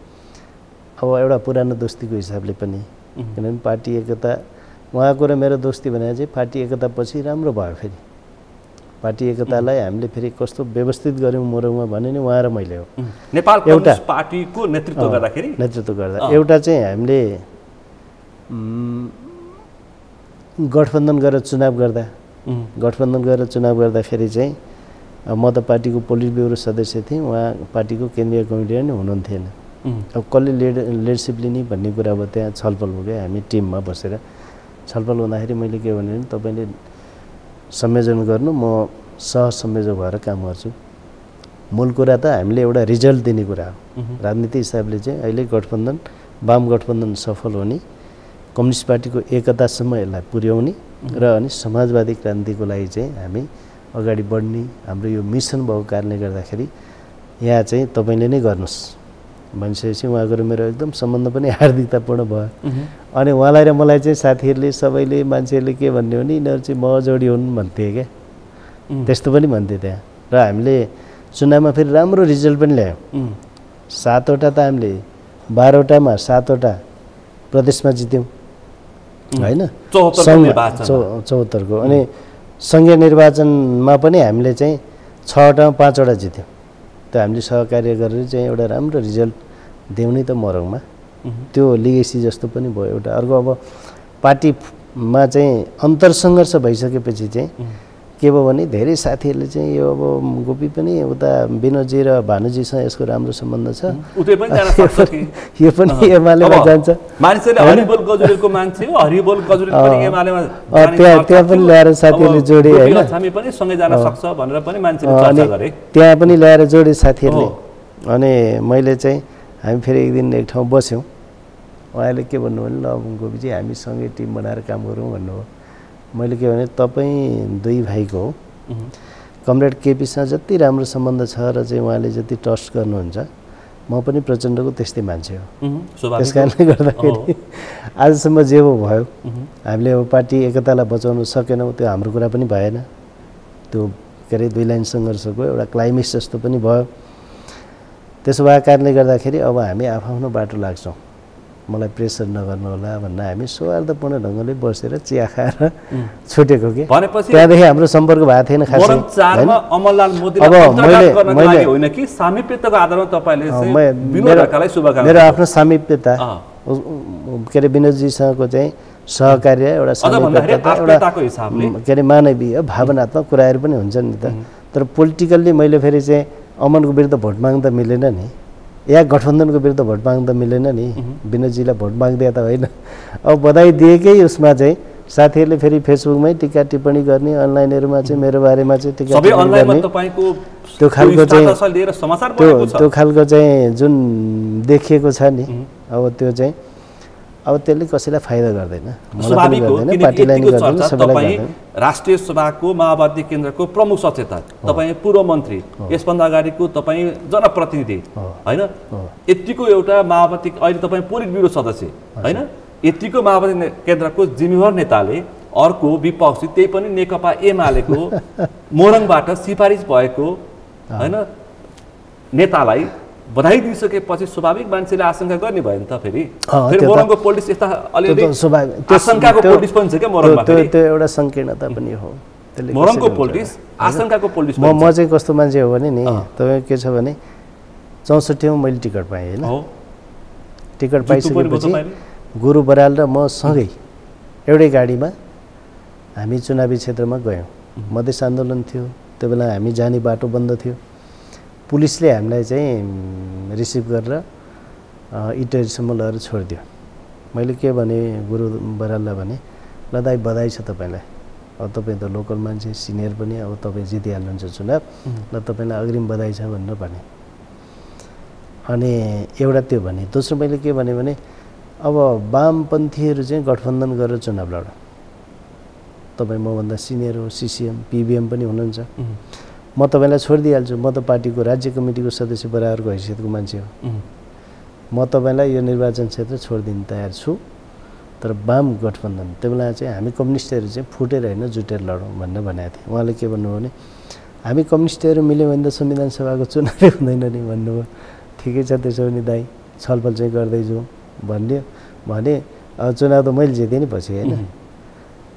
अब एउटा पुरानो दोस्तीको हिसाबले पनि, किनभने पार्टी एकता उहाँको र मेरो दोस्ती भने चाहिँ पार्टी एकता पछि राम्रो भयो। फेरि पार्टी एकतालाई हामीले फेरि कस्तो व्यवस्थित गऱ्यौँ मोरङमा भने नि उहाँ र मैले हो। नेपाल कम्युनिस्ट पार्टीको नेतृत्व गर्दा एउटा चाहिँ हामीले गठबन्धन गरेर चुनाव गर्दाखेरि चाहिँ म त पार्टीको पोलिट ब्युरो सदस्य थिएँ, उहाँ पार्टीको केन्द्रीय कमिटीमा नि हुनुहुन्थेन। अब कसले लिडरसिप लिने भन्ने कुरा अब त्यहाँ छलफल भयो क्या, हामी टिममा बसेर छलफल हुँदाखेरि मैले के भने तपाईँले संयोजन गर्नु, म सहसंयोजक भएर काम गर्छु। मूल कुरा त हामीले एउटा रिजल्ट दिने कुरा हो। राजनीति हिसाबले चाहिँ अहिले गठबन्धन वाम गठबन्धन सफल हुने, कम्युनिस्ट पार्टीको एकतासम्म यसलाई पुर्याउने र अनि समाजवादी क्रान्तिको लागि चाहिँ हामी अगाडि बढ्ने हाम्रो यो मिसन भएको कारणले गर्दाखेरि यहाँ चाहिँ तपाईँले नै गर्नुहोस् भनिसकेपछि उहाँको र मेरो एकदम सम्बन्ध पनि हार्दिकतापूर्ण भयो। अनि उहाँलाई र मलाई चाहिँ साथीहरूले सबैले मान्छेहरूले के भन्ने हो नि, यिनीहरू चाहिँ म जोडी हुन् भन्थे क्या, त्यस्तो पनि भन्थे त्यहाँ। र हामीले चुनावमा फेरि राम्रो रिजल्ट पनि ल्यायौँ। 7 वटा त हामीले 12 वटामा 7 वटा प्रदेशमा जित्यौँ होइन, 74को। अनि सङ्घीय निर्वाचनमा पनि हामीले चाहिँ 6 वटामा 5 वटा जित्यौँ। त्यो हामीले सहकार्य गरेर चाहिँ एउटा राम्रो रिजल्ट देउने त मोरङमा, त्यो लिगेसी जस्तो पनि भयो एउटा। अर्को अब पार्टीमा चाहिँ अन्तरसङ्घर्ष भइसकेपछि चाहिँ के भयो भने धेरै साथीहरूले चाहिँ यो अब गोपी पनि उता विनोदजी र भानुजीसँग यसको राम्रो सम्बन्ध छ, यो पनि एमालेमा जान्छ, त्यहाँ पनि ल्याएर साथीहरूले जोडे होइन, त्यहाँ पनि ल्याएर जोडे साथीहरूले। अनि मैले चाहिँ हामी फेरि एक दिन एक ठाउँ बस्यौँ, उहाँले के भन्नु भने ल गोपीजी हामी सँगै टिम बनाएर काम गरौँ भन्नुभयो। मैले के भने तपाईँ दुई भाइको हो, कमरेड केपीसँग जति राम्रो सम्बन्ध छ र चाहिँ उहाँले जति ट्रस्ट गर्नुहुन्छ, म पनि प्रचण्डको त्यस्तै मान्छे हो। त्यस कारणले गर्दाखेरि आजसम्म जे भयो हामीले अब पार्टी एकतालाई बचाउन सकेनौँ, त्यो हाम्रो कुरा पनि भएन, त्यो के अरे 2 लाइन सङ्घर्षको एउटा क्लाइमेक्स जस्तो पनि भयो। त्यसो भएको कारणले गर्दाखेरि अब हामी आफ्नो बाटो लाग्छौँ, मलाई प्रेसर नगर्नु होला भनेर हामी सौहार्दपूर्ण ढङ्गले बसेर चिया खाएर छुटेको के। त्यहाँदेखि हाम्रो सम्पर्क भएको थिएन खासै। मेरो आफ्नो सामिप्यता के अरे विनोदजीसँगको चाहिँ सहकार्य एउटा के अरे मानवीय भावनात्मक कुराहरू पनि हुन्छ नि त। तर पोलिटिकल्ली मैले फेरि चाहिँ अमनको विरुद्ध भोट माग्दा मिलेन नि। या गठबन्धनको विरुद्ध भोट माग्दा मिलेन नि, विनोदजीलाई भोट माग्दिया त होइन। अब बधाई दिएकै उसमा चाहिँ साथीहरूले फेरि फेसबुकमै टिका टिप्पणी गर्ने, अनलाइनहरूमा चाहिँ मेरो बारेमा चाहिँ टिका टिप्पणी गर्ने, त्यो खालको चाहिँ त्यो खालको चाहिँ जुन देखिएको छ नि, अब त्यो चाहिँ अब त्यसले कसैलाई फाइदा गर्दैन, स्वाभाविक हो। तपाईँ राष्ट्रिय सभाको माओवादी केन्द्रको प्रमुख सचेतक, तपाईँ पूर्व मन्त्री, यसभन्दा अगाडिको तपाईँ जनप्रतिनिधि होइन, यतिको एउटा माओवादी अहिले तपाईँ पोलिट ब्युरो सदस्य होइन, यतिको माओवादी केन्द्रको जिम्मेवार नेताले अर्को विपक्षी त्यही पनि नेकपा एमालेको मोरङबाट सिफारिस भएको होइन नेतालाई बधाई दिइसकेपछि स्वाभाविक मान्छेले आशंका गर्ने भयो नि त। फेरि मोरङको पोलिटिक्स यस्ता अलिअलि आशंकाको पोलिटिक्स पनि छ क्या मोरङमा। त्यो एउटा सङ्कीर्णता पनि हो मोरङको पोलिटिक्स, आशंकाको पोलिटिक्स। म चाहिँ कस्तो मान्छे हो भने नि, तपाईँ के छ भने 64 मैले टिकट पाएँ होइन, टिकट पाइसकेपछि गुरु बराल र म सँगै एउटै गाडीमा हामी चुनावी क्षेत्रमा गयौँ। मधेस आन्दोलन थियो, त्यो बेला हामी जाने बाटो बन्द थियो, पुलिसले हामीलाई चाहिँ रिसिभ गरेर इटरीसम्म लगेर छोडिदियो। मैले के भने गुरु बराललाई भने, ल दाइ बधाई छ तपाईँलाई, अब तपाईँ त लोकल मान्छे सिनियर पनि, अब तपाईँ जितिहाल्नुहुन्छ चुनाव, ल तपाईँलाई अग्रिम बधाई छ भनेर भने। अनि एउटा त्यो भने, दोस्रो मैले के भने अब वामपन्थीहरू चाहिँ गठबन्धन गरेर चुनाव लड, तपाईँ मभन्दा सिनियर हो, सिसिएम पिबिएम पनि हुनुहुन्छ, म तपाईँलाई छोडिदिइहाल्छु, म त पार्टीको राज्य कमिटीको सदस्य बराबरको हैसियतको मान्छे हो, म तपाईँलाई यो निर्वाचन क्षेत्र छोडिदिन तयार छु, तर वाम गठबन्धन त्यो बेला चाहिँ हामी कम्युनिस्टहरू चाहिँ फुटेर होइन जुटेर लडौँ भनेर भनेको थिएँ। उहाँले के भन्नुभयो भने, हामी कम्युनिस्टहरू मिल्यो भने त संविधान सभाको चुनावै हुँदैन नि भन्नुभयो। ठिकै छ त्यसो भने दाइ छलफल चाहिँ गर्दै जाउँ भन्यो भने, अब चुनाव त मैले जितेँ नि पछि होइन।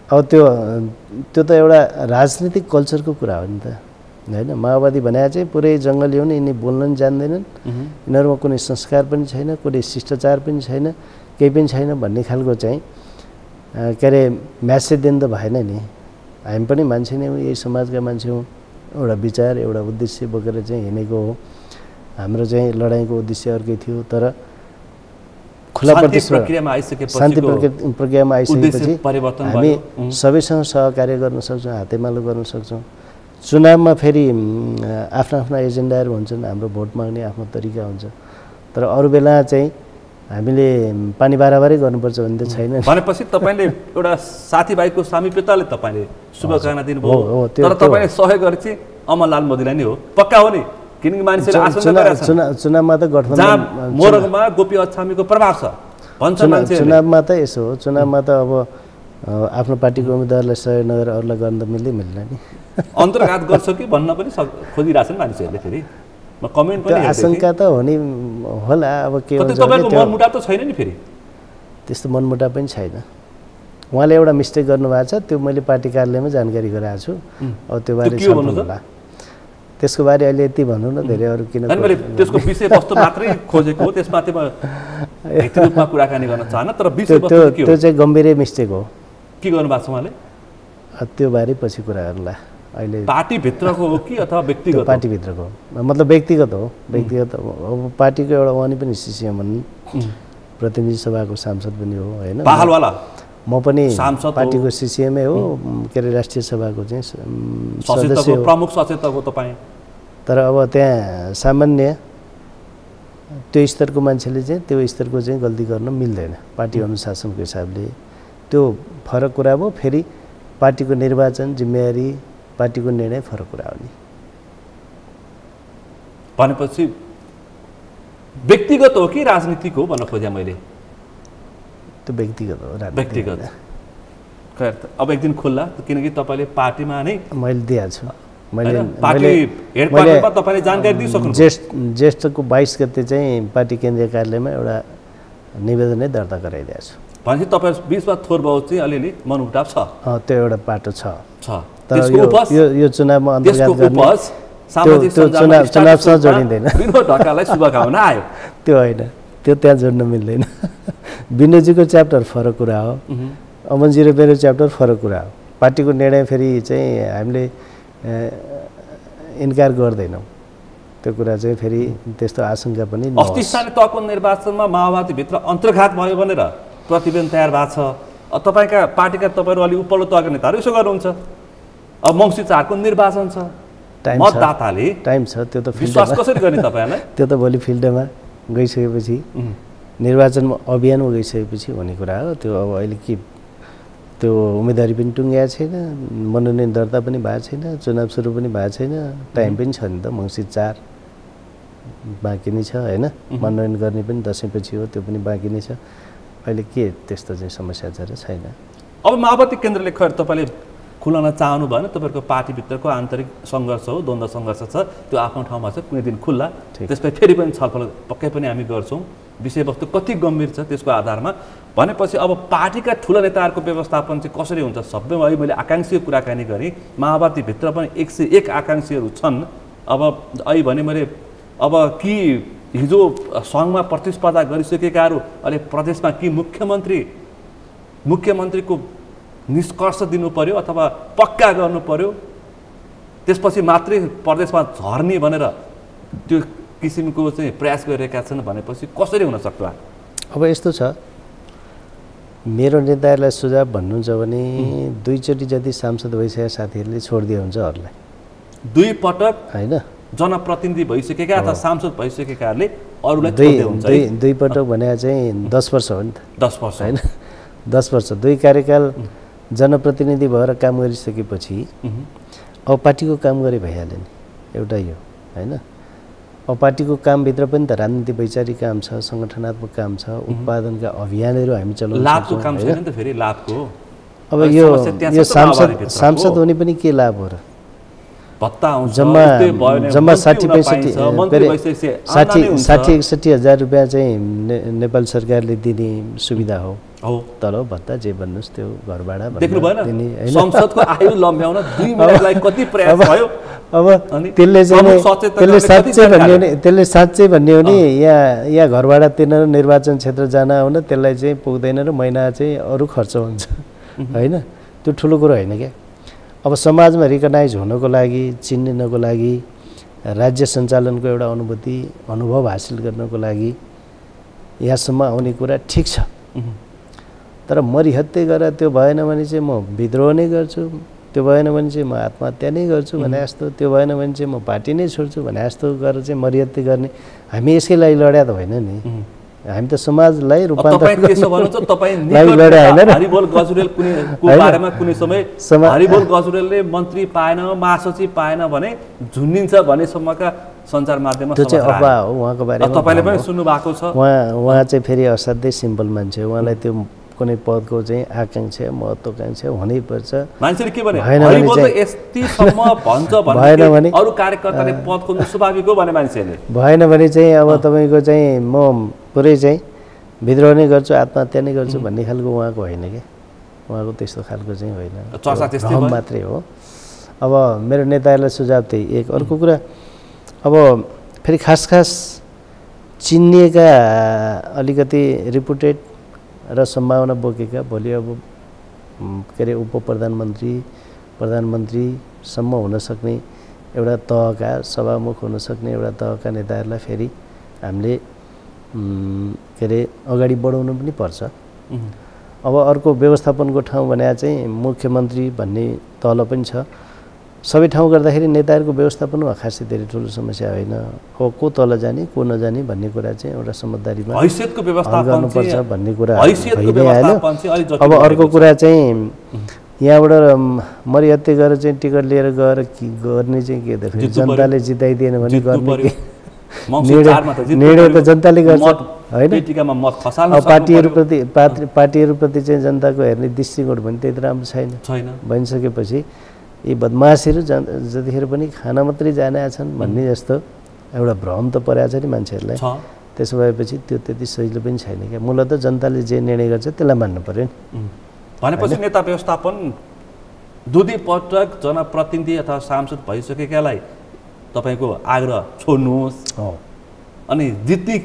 अब त्यो त एउटा राजनीतिक कल्चरको कुरा हो नि त होइन। माओवादी भने चाहिँ पुरै जङ्गली हो नि, यिनी बोल्न पनि जान्दैनन्, यिनीहरूमा कुनै संस्कार पनि छैन, कुनै शिष्टाचार पनि छैन, केही पनि छैन भन्ने खालको चाहिँ के अरे म्यासेज दिनु त भएन नि। हामी पनि मान्छे नै हौँ, यही समाजका मान्छे हौँ, एउटा विचार एउटा उद्देश्य बोकेर चाहिँ हिँडेको हो। हाम्रो चाहिँ लडाइँको उद्देश्य अर्कै थियो, तर खुला प्रतिस्पर्धा शान्ति प्रक्रियामा आइसकेपछि हामी सबैसँग सहकार्य गर्न सक्छौँ, हातेमालो गर्न सक्छौँ। चुनावमा फेरि आफ्ना आफ्ना एजेन्डाहरू हुन्छन्, हाम्रो भोट माग्ने आफ्नो तरिका हुन्छ, तर अरू बेला चाहिँ हामीले पानी बाराबारै गर्नुपर्छ भन्ने त छैन। भनेपछि तपाईँले एउटा साथीभाइको सामिप्यताले तपाईँले शुभकामना दिनुभयो, तर तपाईँले सहयोग गरे चाहिँ अमरलाल मोदीलाई नै हो, पक्का हो नि? किनकि मान्छेले आशंका गरेका छन् चुनावमा त गठबन्धन, मोरङमा गोपी अछामीको प्रभाव छ भन्छ मान्छे। चुनावमा त यसो हो, चुनावमा त अब आफ्नो पार्टीको उम्मेदवारलाई सहयोग नगरेर अरूलाई गर्न त मिल्दैन नि। अन्तर्घात गर्छ कि भन्न पनि खोजिरहेछन् मान्छेहरूले। फेरि म कमेन्ट पनि आशंका त हो नि होला, अब के हुन्छ तपाईँको मनमुटाव त छैन नि? फेरि त्यस्तो मनमुटाव पनि छैन। उहाँले एउटा मिस्टेक गर्नुभएको छ, त्यो मैले पार्टी कार्यालयमा जानकारी गराएको छु। अब त्यो बारे होला, त्यसको बारे अहिले यति भन्नु न, धेरै अरू किन मैले त्यसको विषयवस्तु मात्रै खोजेको हो, त्यसमाथि म व्यक्तिगत रूपमा कुराकानी गर्न चाहन्न, तर विषयवस्तु त्यो चाहिँ गम्भीरै मिस्टेक हो। के गर्नुभएको छ उहाँले? त्यो बारे पछि कुरा गर्ला। अहिले पार्टीभित्रको हो कि अथवा व्यक्तिगत? पार्टीभित्रको, मतलब व्यक्तिगत हो, व्यक्तिगत। अब पार्टीको एउटा उहाँ पनि सिसिएम हुन्, प्रतिनिधि सभाको सांसद पनि हो होइन, पाहालवाला। म पनि पार्टीको सिसिएमै हो, के अरे राष्ट्रिय सभाको चाहिँ सदस्य हो, प्रमुख सचेतक हो तपाईँ। तर अब त्यहाँ सामान्य त्यो स्तरको मान्छेले चाहिँ त्यो स्तरको चाहिँ गल्ती गर्न मिल्दैन पार्टी अनुशासनको हिसाबले। त्यो फरक कुरा हो। फेरि पार्टीको निर्वाचन जिम्मेवारी, पार्टीको निर्णय फरक कुरा हो नि। भनेपछि व्यक्तिगत हो कि राजनीतिक हो भन्न खोजेँ मैले? त्यो व्यक्तिगत हो, व्यक्तिगत। अब एक दिन खुल्ला, किनकि तपाईँले पार्टीमा नै मैले दिइहाल्छु। तपाईँले जानकारी दिइसक्नु। ज्येष्ठको 22 गते चाहिँ पार्टी केन्द्रीय कार्यालयमा एउटा निवेदनै दर्ता गराइदिएको छु। भनेपछि तपाईँ बिचमा थोर बहुत चाहिँ अलिअलि मनमुटाव छ? त्यो एउटा बाटो छ। तर यो चुनावमा अन्तर्गत गर्ने चुनावसँग जोडिँदैन। विनोद ढकाललाई शुभकामना आयो, त्यो होइन, त्यो त्यहाँ जोड्न मिल्दैन। विनोदजीको च्याप्टर फरक कुरा हो, अमनजी र मेरो च्याप्टर फरक कुरा हो। पार्टीको निर्णय फेरि चाहिँ हामीले इन्कार गर्दैनौँ, त्यो कुरा चाहिँ फेरि त्यस्तो आशंका पनि अस्ति स्थानीय तहको निर्वाचनमा माओवादीभित्र अन्तर्घात भयो भनेर प्रतिवेदन तयार भएको छ। तपाईँका पार्टीका तपाईँहरू अलि उपल्लो तहका नेताहरू यसो गर्नुहुन्छ। अब मङ्सिर 4 को निर्वाचन छ, मतदाताले टाइम छ, त्यो त विश्वास कसरी गर्ने तपाईँलाई? त्यो त भोलि फिल्डमा गइसकेपछि निर्वाचनमा अभियानमा गइसकेपछि हुने कुरा हो। त्यो अब अहिले के त्यो उम्मेदवारी पनि टुङ्ग्याएको छैन, मनोनयन दर्ता पनि भएको छैन, चुनाव सुरु पनि भएको छैन, टाइम पनि छ नि त। मङ्सिर 4 बाँकी नै छ होइन, मनोनयन गर्ने पनि दसैँपछि हो, त्यो पनि बाँकी नै छ। अहिले के त्यस्तो चाहिँ समस्या छ र छैन। अब माओवादी केन्द्रले खैर तपाईँले खुलाउन चाहनु भएन, तपाईँहरूको पार्टीभित्रको आन्तरिक सङ्घर्ष हो, द्वन्द्व सङ्घर्ष छ, त्यो आफ्नो ठाउँमा छ, कुनै दिन खुल्ला, त्यसपछि फेरि पनि छलफल पक्कै पनि हामी गर्छौँ। विषयवस्तु कति गम्भीर छ त्यसको आधारमा भनेपछि अब पार्टीका ठुला नेताहरूको व्यवस्थापन चाहिँ कसरी हुन्छ? सबै अहिले मैले आकाङ्क्षी कुराकानी गरेँ, माओवादीभित्र पनि 101 आकाङ्क्षीहरू छन्। अब अहिले भने मैले अब कि हिजो सङ्घमा प्रतिस्पर्धा गरिसकेकाहरू अहिले प्रदेशमा कि मुख्यमन्त्रीको निष्कर्ष दिनु पर्यो अथवा पक्का गर्नु पर्यो, त्यसपछि मात्रै प्रदेशमा झर्ने भनेर त्यो किसिमको चाहिँ प्रयास गरिरहेका छन् भनेपछि कसरी हुन सक्ला? अब यस्तो छ, मेरो नेताहरूलाई सुझाव भन्नुहुन्छ भने 2 चोटि जति सांसद भइसकेका साथीहरूले छोडिदिए हुन्छ अरूलाई। 2 पटक होइन, जनप्रतिनिधि भइसकेका अथवा सांसद भइसकेकाहरूले अरूलाई छोडिदिए हुन्छ। 2 पटक भने चाहिँ 10 वर्ष हो नि त। 10 वर्ष होइन, 10 वर्ष 2 कार्यकाल जनप्रतिनिधि भएर काम गरिसकेपछि अब पार्टीको काम गरे भइहाल्यो नि, एउटा यो होइन। अब पार्टीको कामभित्र पनि त राजनीति वैचारिक काम छ, सङ्गठनात्मक काम छ, उत्पादनका अभियानहरू हामी चलाउँछौँ। लाभको काम छैन नि त फेरि, लाभको अब यो सांसद हुने पनि के लाभ हो र? भत्ता आउँछ, जम्मा 60-61 हजार रुपियाँ चाहिँ नेपाल सरकारले दिने सुविधा हो। तर भत्ता जे भन्नुहोस् त्यो घरबाट देख्नु भएन, संसदको आयु लम्ब्याउन 2 मिनटलाई कति प्रयास भयो। अब त्यसले साँच्चै भन्ने हो नि, यहाँ घरबाट तिर्न निर्वाचन क्षेत्र जान आउन त्यसलाई चाहिँ पुग्दैन र महिना चाहिँ अरू खर्च हुन्छ होइन। त्यो ठुलो कुरो होइन क्या। अब समाजमा रिकगनाइज हुनको लागि, चिन्नको लागि, राज्य सञ्चालनको एउटा अनुभव हासिल गर्नको लागि यहाँसम्म आउने कुरा ठिक छ। तर मरिहत्ते गरेर त्यो भएन भने चाहिँ म विद्रोह नै गर्छु, त्यो भएन भने चाहिँ म आत्महत्या नै गर्छु भने जस्तो, त्यो भएन भने चाहिँ म पार्टी नै छोड्छु भने जस्तो गरेर चाहिँ मरिहत्ते गर्ने हामी यसकै लागि लड्या त होइन नि। हामी त समाजलाई रूपान्तरण हरिबोल गजुरेलको बारेमा कुनै समय हरिबोल गजुरेलले मन्त्री पाएन, महासचिव पाएन भने झुन्निन्छ भनेसम्मका सञ्चार माध्यममा त्यो चाहिँ अफवाह हो उहाँको बारेमा। तपाईँले पनि सुन्नु भएको छ। उहाँ चाहिँ फेरि असाध्यै सिम्पल मान्छे हो। उहाँलाई त्यो कुनै पदको चाहिँ आकाङ्क्षा महत्त्वाकाङ्क्षा हुनैपर्छ। मान्छेले के भने हरिबोल त यतिसम्म भन्छ भने अरू कार्यकर्ताले पद खोज्नु स्वाभाविक हो भने मान्छेले भएन भने चाहिँ अब तपाईँको चाहिँ म पुरै चाहिँ विद्रोह नै गर्छु, आत्महत्या नै गर्छु भन्ने खालको उहाँको होइन क्या। उहाँको त्यस्तो खालको चाहिँ होइन, चर्चा त्यस्तै मात्रै हो। अब मेरो नेताहरूलाई सुझाव त्यही एक। अर्को कुरा अब फेरि खास चिनिएका अलिकति रिपुटेड र सम्भावना बोकेका भोलि अब के अरे प्रधानमन्त्रीसम्म हुन सक्ने एउटा तहका सभामुख हुन सक्ने एउटा तहका नेताहरूलाई फेरि हामीले के अरे अगाडि बढाउनु पनि पर्छ। अब अर्को व्यवस्थापनको ठाउँ भने चाहिँ मुख्यमन्त्री भन्ने तल पनि छ। सबै ठाउँ गर्दाखेरि नेताहरूको व्यवस्थापन खासै धेरै ठुलो समस्या होइन। अब को तल जाने को नजाने भन्ने कुरा चाहिँ एउटा समझदारीमा हैसियतको व्यवस्थापन गर्नुपर्छ भन्ने कुरा भइहाल्यो। अब अर्को कुरा चाहिँ यहाँबाट मरिहत्ते गरेर चाहिँ टिकट लिएर गएर गर्ने चाहिँ के त फेरि जनताले जिताइदिएन भने गर्ने के निर्णय त जनताले गर्छ होइन। पार्टीहरूप्रति चाहिँ जनताको हेर्ने दृष्टिकोण पनि त्यति राम्रो छैन। भनिसकेपछि यी बदमासीहरू जतिखेर पनि खाना मात्रै जाने छन् भन्ने जस्तो एउटा भ्रम त परेको छ नि मान्छेहरूलाई। त्यसो भएपछि त्यो त्यति सजिलो पनि छैन क्या। मूलत जनताले जे निर्णय गर्छ त्यसलाई मान्नु पर्यो नि। भनेपछि नेता व्यवस्थापन 2 पटक जनप्रतिनिधि अथवा सांसद भइसकेकालाई तपाईँको आग्रह छोड्नुहोस् अनि जित्ने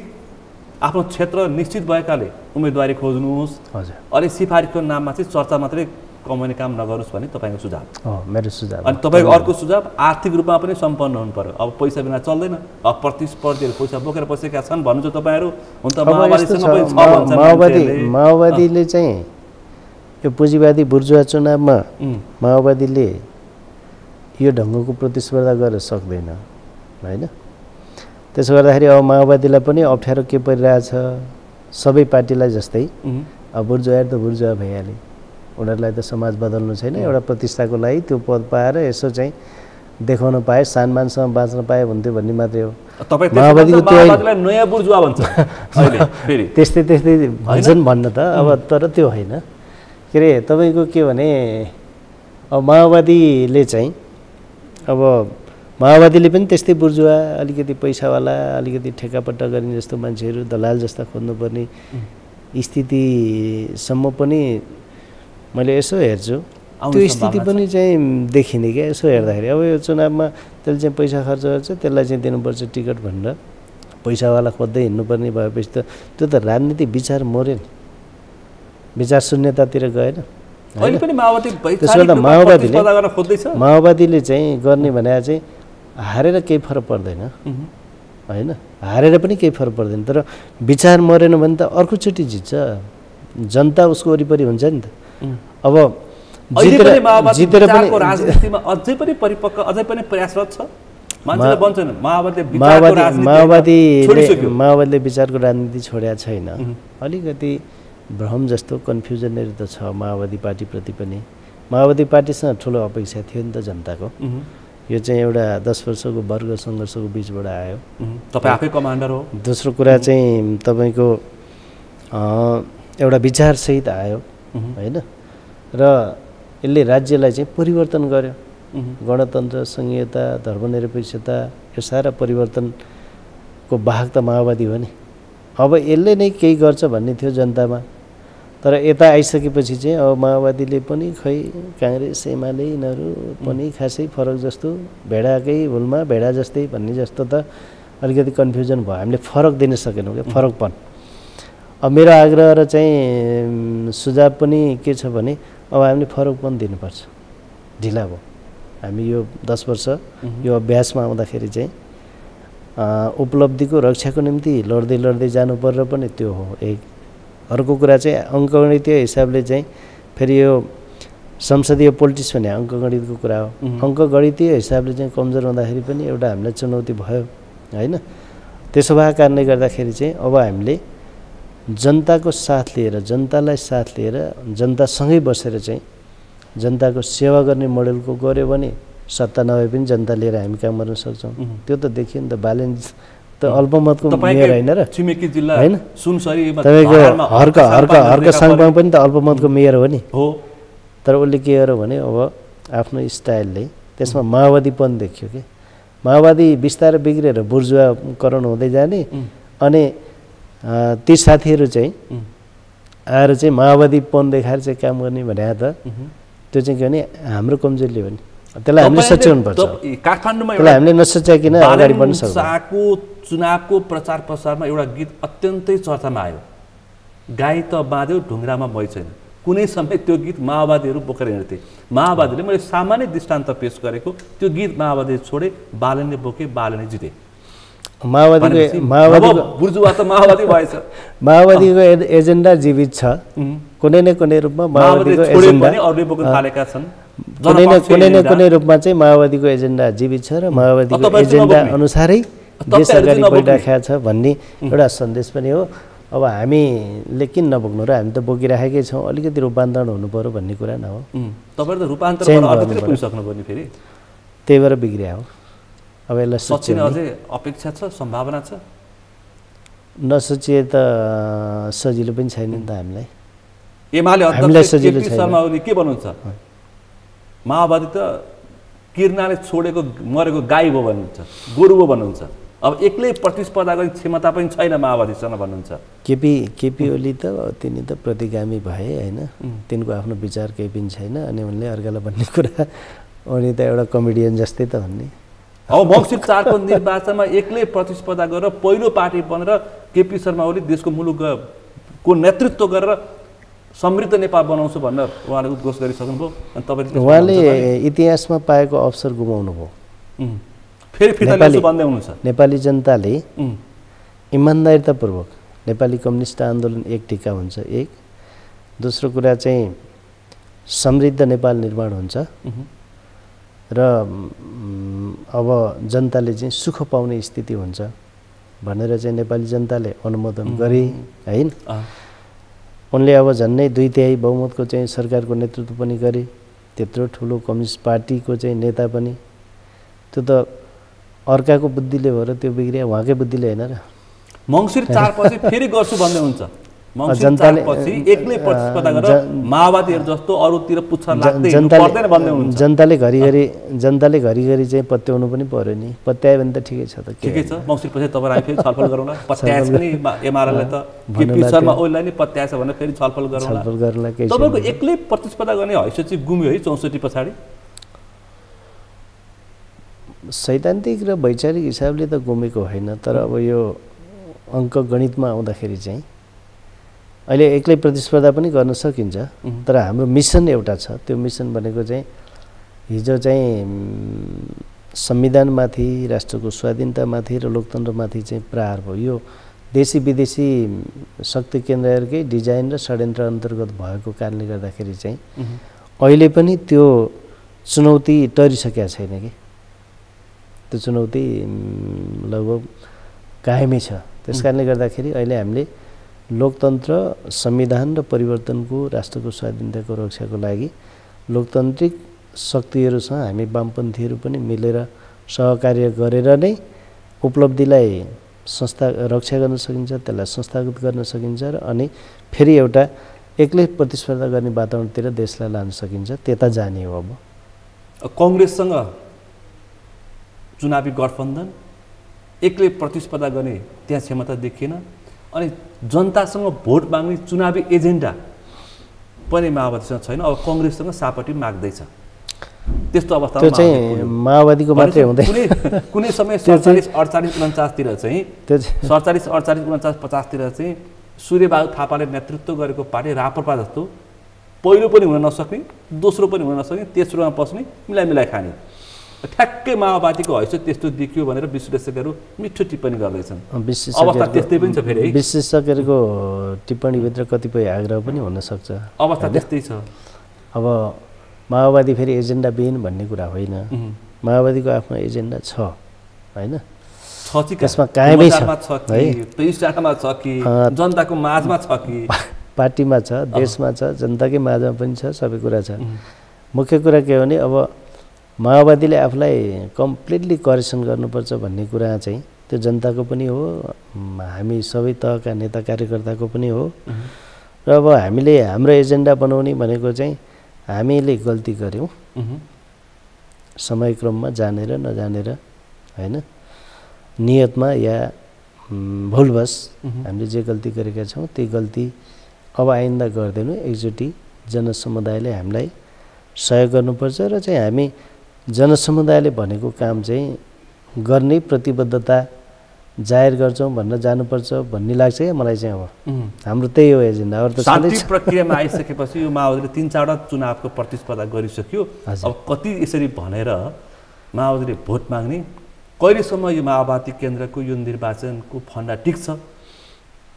आफ्नो क्षेत्र निश्चित भएकाले उम्मेदवारी खोज्नुहोस्। हजुर, अहिले सिफारिसको नाममा चाहिँ चर्चा मात्रै कमाउने काम नगरोस् भन्ने तपाईँको सुझाव मेरो सुझाव। अनि तपाईँको अर्को सुझाव आर्थिक रूपमा पनि सम्पन्न हुनु पर्यो। अब पैसा बिना चल्दैन। अब प्रतिस्पर्धीहरू पैसा बोकेर बसेका छन् भन्नुहुन्छ तपाईँहरू। हुन त माओवादीसँग पनि छ भन्छन् माओवादीले चाहिँ यो पुँजीवादी बुर्जुवा चुनावमा माओवादीले यो ढङ्गको प्रतिस्पर्धा गर्न सक्दैन हैन। त्यसो गर्दाखेरि अब माओवादीलाई पनि अप्ठ्यारो के परिरहेछ, सबै पार्टीलाई जस्तै अब बुर्जुवाहरू त बुर्जुवा भइहाले, उनीहरूलाई त समाज बदल्नु छैन। एउटा प्रतिष्ठाको लागि त्यो पद पाएर यसो चाहिँ देखाउन पाए, सानमानसँग बाँच्न पाए हुन्थ्यो भन्ने मात्रै हो। माओवादीको त्यो नयाँ बुर्जुवा भन्छ अहिले फेरि त्यस्तै भन्छन् भन्न त। अब तर त्यो होइन के अरे तपाईँको के भने अब माओवादीले चाहिँ अब माओवादीले पनि त्यस्तै बुर्जुवा, अलिकति पैसावाला, अलिकति ठेक्कापट्टा गर्ने जस्तो मान्छेहरू, दलाल जस्ता खोज्नुपर्ने स्थितिसम्म पनि मैले यसो हेर्छु, त्यो स्थिति पनि चाहिँ देखिने क्या। यसो हेर्दाखेरि अब यो चुनावमा त्यसले चाहिँ पैसा खर्च गर्छ, त्यसलाई चाहिँ दिनुपर्छ टिकट भनेर पैसावाला खोज्दै हिँड्नुपर्ने भएपछि त त्यो त राजनीति विचार मर्यो नि, विचार शून्यतातिर गएन। माओवादीले चाहिँ गर्ने भने चाहिँ हारेर केही फरक पर्दैन होइन, हारेर पनि केही फरक पर्दैन। तर विचार मरेन भने त अर्कोचोटि जित्छ, जनता उसको वरिपरि हुन्छ नि त। अब जितेर पनि राजनीतिमा अझै पनि परिपक्व, अझै पनि प्रयासरत छ। माओवादीले विचारको राजनीति छोडेको छैन। अलिकति भ्रम जस्तो कन्फ्युजनहरू त छ माओवादी पार्टीप्रति पनि। माओवादी पार्टीसँग ठुलो अपेक्षा थियो नि त जनताको। यो चाहिँ एउटा 10 वर्षको वर्ग सङ्घर्षको बिचबाट आयो। तपाईँ आफै कमान्डर हो। दोस्रो कुरा चाहिँ तपाईँको एउटा विचारसहित आयो होइन, र यसले राज्यलाई चाहिँ परिवर्तन गर्यो। गणतन्त्र, संघीयता, धर्मनिरपेक्षता, यो सारा परिवर्तनको वाहक त माओवादी हो नि। अब यसले नै केही गर्छ भन्ने थियो जनतामा, तर यता आइसकेपछि चाहिँ अब माओवादीले पनि खै काङ्ग्रेस एमाले यिनीहरू पनि खासै फरक जस्तो, भेडाकै हुलमा भेडा जस्तै भन्ने जस्तो त अलिकति कन्फ्युजन भयो। हामीले फरक दिन सकेनौँ क्या, फरकपन। अब मेरो आग्रह र चाहिँ सुझाव पनि के छ भने अब हामीले फरकपन दिनुपर्छ। ढिला भयो हामी यो 10 वर्ष यो अभ्यासमा आउँदाखेरि चाहिँ उपलब्धिको रक्षाको निम्ति लड्दै जानु पर्र पनि त्यो हो एक। अर्को कुरा चाहिँ अङ्कगणितीय हिसाबले चाहिँ फेरि यो संसदीय पोलिटिक्स भन्ने अङ्कगणितको कुरा हो। अङ्कगणितीय हिसाबले चाहिँ कमजोर हुँदाखेरि पनि एउटा हामीलाई चुनौती भयो होइन। त्यसो भएको कारणले गर्दाखेरि चाहिँ अब हामीले जनताको साथ लिएर, जनतालाई साथ लिएर, जनतासँगै बसेर चाहिँ जनताको सेवा गर्ने मोडेलको गऱ्यो भने सत्ता नभए पनि जनता लिएर हामी काम गर्न सक्छौँ। त्यो त देखियो नि त। बालेन त अल्पमतको मेयर होइन र, छिमेकी जिल्ला होइन, सुनसरीमा तपाईँको हर्क साङपाङ पनि त अल्पमतको मेयर हो नि। तर उसले के गर्यो भने अब आफ्नो स्टाइलले त्यसमा माओवादीपन देखियो कि। माओवादी बिस्तारै बिग्रेर बुर्जुवाकरण हुँदै जाने, अनि ती साथीहरू चाहिँ आएर चाहिँ माओवादीपन देखाएर चाहिँ काम गर्ने भने त त्यो चाहिँ के भने हाम्रो कमजोरीले हो नि। त्यसलाई हामीले सच्याउनुपर्छ। काठमाडौँमा त्यसलाई हामीले नसच्याकिन अगाडि बढ्न सक्छौँ। चुनावको प्रचार प्रसारमा एउटा गीत अत्यन्तै चर्चामा आयो, गाई त बाँध्यो ढुङ्ग्रामा मै छैन। कुनै समय त्यो गीत माओवादीहरू बोकेर हिँड्थे। माओवादीले, मैले सामान्य दृष्टान्त पेश गरेको, त्यो गीत माओवादीले छोडे, बालनले बोके, बालनले जिते। माओवादीको एजेन्डा जीवित छ कुनै न कुनै रूपमा। माओवादीको एजेन्डा कुनै रूपमा चाहिँ माओवादीको एजेन्डा जीवित छ र माओवादीको एजेन्डा अनुसारै देश अगाडि बढिराखेको छ भन्ने एउटा सन्देश पनि हो। अब हामीले किन नबोक्नु र, हामी त बोकिराखेकै छौँ, अलिकति रूपान्तरण हुनु पर्यो भन्ने कुरा न हो। तपाईँहरू त रूपान्तरण सक्नुपर्ने फेरि त्यही भएर बिग्रिया हो। अब यसलाई सचिन अझै अपेक्षा छ, सम्भावना छ? नसोचिए त सजिलो पनि छैन नि त हामीलाई। एमाले अध्यक्ष केपी शर्मा ओली के भन्नुहुन्छ? माओवादी त किर्नाले छोडेको मरेको गाई भयो भन्नुहुन्छ, गोरु भयो भन्नुहुन्छ। अब एक्लै प्रतिस्पर्धा गर्ने क्षमता पनि छैन माओवादीसँग भन्नुहुन्छ। केपी ओली त तिनी त प्रतिगामी भए होइन, तिनको आफ्नो विचार केही पनि छैन। अनि उनले अर्कालाई भन्ने कुरा, उनी त एउटा कमेडियन जस्तै त भन्ने। अब मङ्सिर 4 को निर्वाचनमा एक्लै प्रतिस्पर्धा गरेर पहिलो पार्टी बनेर केपी शर्मा ओली देशको मुलुकको नेतृत्व गरेर समृद्ध नेपाल बनाउँछु भनेर उहाँले उद्घोष गरिसक्नुभयो अनि तपाईले उहाँले इतिहासमा पाएको अवसर गुमाउनु भयो। फेरि फिर्ता ल्याउँछु भन्दै हुनुहुन्छ। नेपाली जनताले इमान्दारितापूर्वक नेपाली कम्युनिस्ट आन्दोलन एक टिका हुन्छ, एक। दोस्रो कुरा चाहिँ समृद्ध नेपाल निर्माण हुन्छ र अब जनताले चाहिँ सुख पाउने स्थिति हुन्छ भनेर चाहिँ नेपाली जनताले अनुमोदन गरे हैन। उनले अब झन्नै 2/3 बहुमतको चाहिँ सरकारको नेतृत्व पनि गरे। त्यत्रो ठुलो कम्युनिस्ट पार्टीको चाहिँ नेता पनि। त्यो त अर्काको बुद्धिले भएर त्यो बिग्रिया, उहाँकै बुद्धिले होइन र। मङ्सिर 4 पछि फेरि गर्छु भन्दै हुन्छ। मङ्सिर 4 पछि एक्लै प्रतिस्पर्धा गरेर माओवादीहरू जस्तो अरूतिर पुच्छर लाग्दै पर्दैन भन्दै हुन्छ। जनताले घरिघरि चाहिँ पत्याउनु पनि पर्यो नि। पत्यायो भने त ठिकै छ त। ठिकै छ। मङ्सिर पछि तपाईँ हामी फेरि छलफल गरौँला। पत्याएछ नि एमआरएलले त केपी शर्मा ओलीलाई नि पत्याएछ भने फेरि छलफल गरौँला। तपाईँको एक्लै प्रतिस्पर्धा गर्ने हैसियत चाहिँ गुम्यो है 64 पछाडि। सैद्धान्तिक र वैचारिक हिसाबले त गुमेको होइन, तर अब यो अङ्क गणितमा आउँदाखेरि चाहिँ अहिले एक्लै प्रतिस्पर्धा पनि गर्न सकिन्छ, तर हाम्रो मिसन एउटा छ। त्यो मिसन भनेको चाहिँ हिजो चाहिँ संविधानमाथि, राष्ट्रको स्वाधीनतामाथि र लोकतन्त्रमाथि चाहिँ प्रहार भयो। यो देशी विदेशी शक्ति केन्द्रहरूकै डिजाइन र षड्यन्त्र अन्तर्गत भएको कारणले गर्दाखेरि चाहिँ अहिले पनि त्यो चुनौती टरिसकेका छैन कि। त्यो चुनौती लगभग कायमै छ। त्यस कारणले गर्दाखेरि अहिले हामीले लोकतन्त्र, संविधान र परिवर्तनको, राष्ट्रको स्वाधीनताको रक्षाको लागि लोकतान्त्रिक शक्तिहरूसँग हामी वामपन्थीहरू पनि मिलेर सहकार्य गरेर नै उपलब्धिलाई रक्षा गर्न सकिन्छ, त्यसलाई संस्थागत गर्न सकिन्छ र अनि फेरि एउटा एक्लै प्रतिस्पर्धा गर्ने वातावरणतिर देशलाई लान सकिन्छ। त्यता जाने हो। अब कङ्ग्रेससँग चुनावी गठबन्धन, एक्लै प्रतिस्पर्धा गर्ने त्यहाँ क्षमता देखिएन। अनि जनतासँग भोट माग्ने चुनावी एजेन्डा पनि माओवादीसँग छैन। अब कङ्ग्रेससँग सापटी माग्दैछ। त्यस्तो अवस्थामा त्यो चाहिँ माओवादीको मात्रै हुँदैन। कुनै समय 47, 48, 49 तिर चाहिँ 47, 48, 49, 50 तिर चाहिँ सूर्यबहादुर थापाले नेतृत्व गरेको पार्टी राप्रपा जस्तो पहिलो पनि हुन नसक्ने, दोस्रो पनि हुन नसक्ने, तेस्रोमा पस्ने, मिलाइ खाने ठ्याक्कै माओवादीको हैसियत त्यस्तो देखियो भनेर विश्लेषकहरू मिठो टिप्पणी गर्दैछन्। अवस्था त्यस्तै पनि छ। फेरि विश्लेषकहरूको टिप्पणीभित्र कतिपय आग्रह पनि हुनसक्छ। अवस्था त्यस्तै छ। अब माओवादी फेरि एजेन्डा बिहीन भन्ने कुरा होइन। माओवादीको आफ्नो एजेन्डा छ होइन। त्यसमा कायमै छ है। प्रतिष्ठामा छ कि जनताको माझमा छ कि पार्टीमा छ, देशमा छ, जनताकै माझमा पनि छ, सबै कुरा छ। मुख्य कुरा के हो भने अब माओवादीले आफूलाई कम्प्लिटली करेक्सन गर्नुपर्छ भन्ने कुरा चाहिँ त्यो जनताको पनि हो, हामी सबै तहका नेता कार्यकर्ताको पनि हो। र अब हामीले हाम्रो एजेन्डा बनाउने भनेको चाहिँ हामीले गल्ती गऱ्यौँ समयक्रममा, जानेर नजानेर होइन, नियतमा या भुलवश हामीले जे गल्ती गरेका छौँ त्यो गल्ती अब आइन्दा गर्दैनौँ। एकचोटि जनसमुदायले हामीलाई सहयोग गर्नुपर्छ र चाहिँ हामी जनसमुदायले भनेको काम चाहिँ गर्ने प्रतिबद्धता जाहेर गर्छौँ भन्न जानुपर्छ भन्ने लाग्छ क्या मलाई चाहिँ। अब हाम्रो त्यही हो एजेन्डा। अरू त शान्ति प्रक्रियामा आइसकेपछि यो माओवादीले 3-4वटा चुनावको प्रतिस्पर्धा गरिसक्यो। अब कति यसरी भनेर माओवादीले भोट माग्ने, कहिलेसम्म यो माओवादी केन्द्रको यो निर्वाचनको फन्डा टिक्छ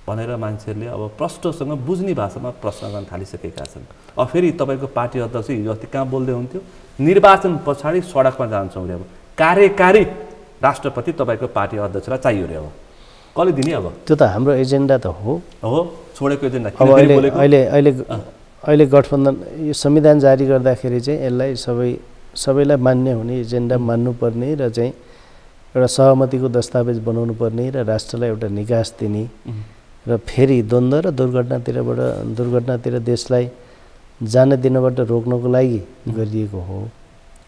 भनेर मान्छेहरूले अब प्रष्टसँग बुझ्ने भाषामा प्रश्न गर्न थालिसकेका छन्। अब फेरि तपाईँको पार्टी अध्यक्ष हिजो अस्ति कहाँ बोल्दै हुन्थ्यो, निर्वाचन पछाडि सडकमा जान्छौँ अरे। अब कार्यकारी राष्ट्रपति तपाईँको पार्टी अध्यक्षलाई चाहियो अरे। अब कसले दिने? अब त्यो त हाम्रो एजेन्डा त हो छोडेको एजेन्डा। अब अहिले गठबन्धन यो संविधान जारी गर्दाखेरि चाहिँ यसलाई सबैलाई मान्य हुने एजेन्डा मान्नुपर्ने र चाहिँ एउटा सहमतिको दस्तावेज बनाउनु पर्ने र राष्ट्रलाई एउटा निकास दिने र फेरि द्वन्द्व र दुर्घटनातिर देशलाई जान दिनबाट रोक्नको लागि गरिएको हो।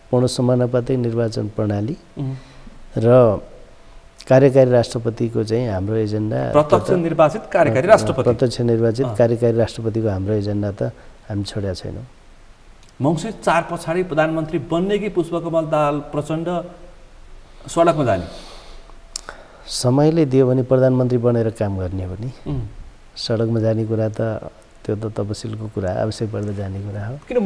पूर्ण समानुपातिक निर्वाचन प्रणाली र कार्यकारी राष्ट्रपतिको चाहिँ हाम्रो एजेन्डा। प्रत्यक्ष निर्वाचित कार्यकारी राष्ट्रपति, प्रत्यक्ष निर्वाचित कार्यकारी राष्ट्रपतिको हाम्रो एजेन्डा त हामी छोडेका छैनौँ। मङ्सिर 4 पछाडि प्रधानमन्त्री बन्ने कि पुष्पकमल दाहाल प्रचण्ड सडकमा जाने? समयले दियो भने प्रधानमन्त्री बनेर काम गर्ने हो नि। सडकमा जाने कुरा त त्यो त तपसिलको कुरा आवश्यक पर्दा जाने कुरा हो। किन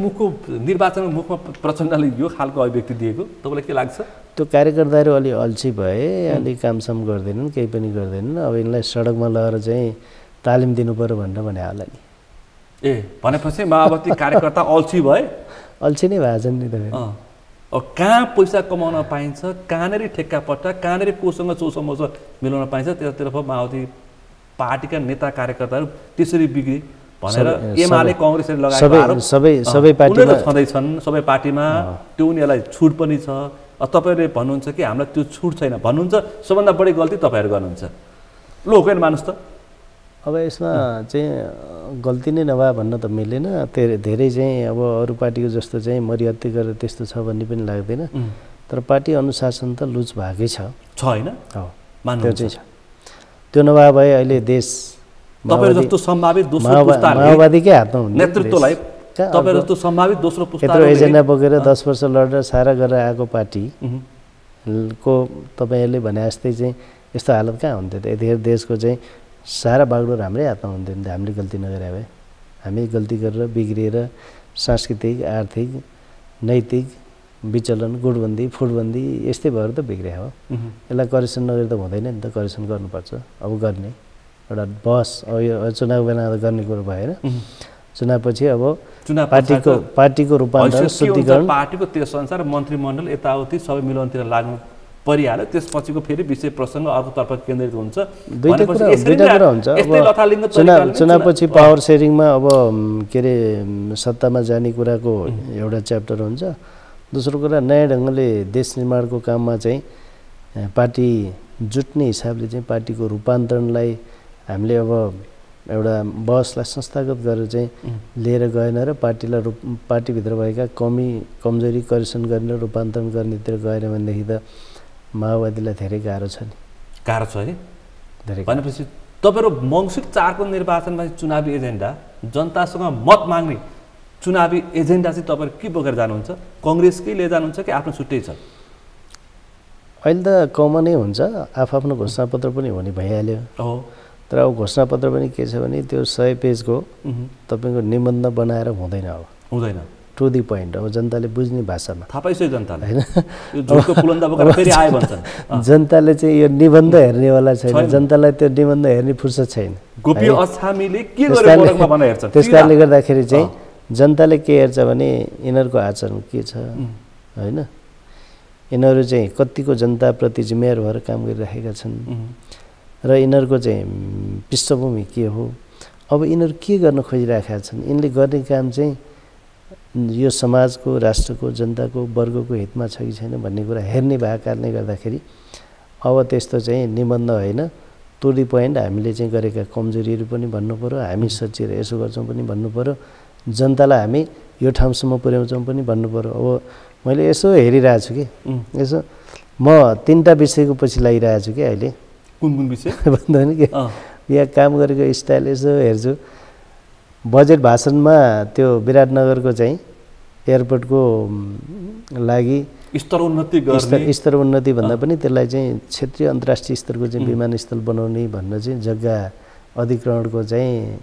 निर्वाचनमा मुखमा प्रचण्डले यो खालको अभिव्यक्ति दिएको तपाईँलाई के लाग्छ? त्यो कार्यकर्ताहरू अलि अल्छी भए, अलि कामसाम गर्दैनन्, केही पनि गर्दैनन्। अब यिनलाई सडकमा लगेर चाहिँ तालिम दिनु पर्यो भनेर भने होला नि। भनेपछि माओवादी कार्यकर्ता अल्छी भए? अल्छी नै भएको छन् नि त। कहाँ पैसा कमाउन पाइन्छ, कहाँनिर ठेक्कापट्टा, कहाँनिर कोसँग चौसमोस मिलाउन पाइन्छ, त्यतातिर माओवादी पार्टीका नेता कार्यकर्ताहरू त्यसरी बिग्रे भनेर एमाले कांग्रेसले लगाएको सबै पार्टीमा छँदैछन्। सबै पार्टीमा त्यो उनीहरूलाई छुट पनि छ। तपाईँहरूले भन्नुहुन्छ कि हामीलाई त्यो छुट छैन भन्नुहुन्छ, सबभन्दा बढी गल्ती तपाईँहरू गर्नुहुन्छ। लो होइन मानुस् त। अब यसमा चाहिँ गल्ती नै नभए भन्न त मिलेन। धेरै चाहिँ अब अरू पार्टीको जस्तो चाहिँ मरिहत्ते गरेर त्यस्तो छ भन्ने पनि लाग्दैन। तर पार्टी अनुशासन त लुज भएकै छ होइन? त्यो चाहिँ छ। त्यो नभए भए अहिले देश तपाईहरु जस्तो सम्भावित दोस्रो पुस्ताले माओवादीकै हातमा हुन्छ नेतृत्वलाई तपाईहरु जस्तो सम्भावित दोस्रो पुस्ताले यत्रो एजेन्डा बोकेर 10 वर्ष लडेर सारा गरेर आएको पार्टी को तपाईहरुले भने जस्तै चाहिँ यस्तो हालत कहाँ हुन्थ्यो त? यतिखेर देशको चाहिँ सारा बागडोर हाम्रै हातमा हुन्थ्यो नि त। हामीले गल्ती नगरे भए हामी गल्ती गरेर बिग्रिएर सांस्कृतिक, आर्थिक, नैतिक विचलन, गुटबन्दी, फुटबन्दी यस्तै भएर त बिग्रे हो। यसलाई करेक्सन नगरे त हुँदैन नि त। करेक्सन गर्नुपर्छ। अब गर्ने एउटा बस अब यो चुनाव बेला गर्ने कुरो भएन। चुनावपछि अब पार्टीको रूपान्तरण, शुद्धिकरण, पार्टीको त्यस अनुसार मन्त्रीमण्डल यताउति सबै मिलनतिर लाग्नु परिहाल्यो। त्यसपछिको फेरि विषय प्रसङ्ग अर्कोतर्फ केन्द्रित हुन्छ। दुईटा कुरा हुन्छ। अब चुनावपछि पावर सेयरिङमा अब के अरे सत्तामा जाने कुराको एउटा च्याप्टर हुन्छ। दोस्रो कुरा नयाँ ढङ्गले देश निर्माणको काममा चाहिँ पार्टी जुट्ने हिसाबले चाहिँ पार्टीको रूपान्तरणलाई हामीले अब एउटा बसलाई संस्थागत गरेर चाहिँ लिएर गएन र पार्टीभित्र भएका कमजोरी करेक्सन गर्ने र रूपान्तरण गर्नेतिर गएन भनेदेखि त माओवादीलाई धेरै गाह्रो छ नि। गाह्रो छ है धेरै। भनेपछि तपाईँहरू मङ्सिर 4 को निर्वाचनमा चुनावी एजेन्डा, जनतासँग मत माग्ने चुनावी एजेन्डा चाहिँ तपाईँहरू के बोकेर जानुहुन्छ? कङ्ग्रेसकै लिएर जानुहुन्छ कि आफ्नो छुट्टै छ? अहिले त कमनै हुन्छ। आफ्नो घोषणापत्र पनि हुने भइहाल्यो। तर अब घोषणापत्र पनि के छ भने त्यो 100 पेजको तपाईँको निबन्ध बनाएर हुँदैन। अब हुँदैन। To the point. अब जनताले बुझ्ने भाषामा थाहा पाइसक्यो जनताले होइन। यो झुटको पुलन्दा बोकेर फेरि आए भन्छन्। जनताले चाहिँ यो निबन्ध हेर्नेवाला छैन। जनतालाई त्यो निबन्ध हेर्ने फुर्सद छैन। गोपी अछामीले के गर्यो मोरङमा भनेर हेर्छन्। त्यसकारणले गर्दाखेरि चाहिँ जनताले के हेर्छ भने यिनीहरूको आचरण के छ होइन, यिनीहरू चाहिँ कतिको जनताप्रति जिम्मेवार भएर काम गरिरहेका छन् र यिनीहरूको चाहिँ पृष्ठभूमि के हो, अब यिनीहरू के गर्न खोजिरहेका छन्, यिनले गर्ने काम चाहिँ यो समाजको, राष्ट्रको, जनताको, वर्गको हितमा छ कि छैन भन्ने कुरा हेर्ने भएको कारणले गर्दाखेरि अब त्यस्तो चाहिँ निबन्ध होइन, टु दी पोइन्ट हामीले चाहिँ गरेका कमजोरीहरू पनि भन्नु पऱ्यो, हामी सचिएर यसो गर्छौँ पनि भन्नु पऱ्यो, जनतालाई हामी यो ठाउँसम्म पुर्याउँछौँ पनि भन्नु पऱ्यो। अब मैले यसो हेरिरहेको छु कि यसो म 3टा विषयको पछि लागिरहेको छु कि अहिले। कुन कुन विषय भन्दैन कि यहाँ काम गरेको स्टाइल यसो हेर्छु। बजेट भाषणमा त्यो विराटनगरको चाहिँ एयरपोर्टको लागि स्तर उन्नति भन्दा पनि त्यसलाई चाहिँ क्षेत्रीय अन्तर्राष्ट्रिय स्तरको चाहिँ विमानस्थल बनाउने भनेर चाहिँ जग्गा अधिग्रहणको चाहिँ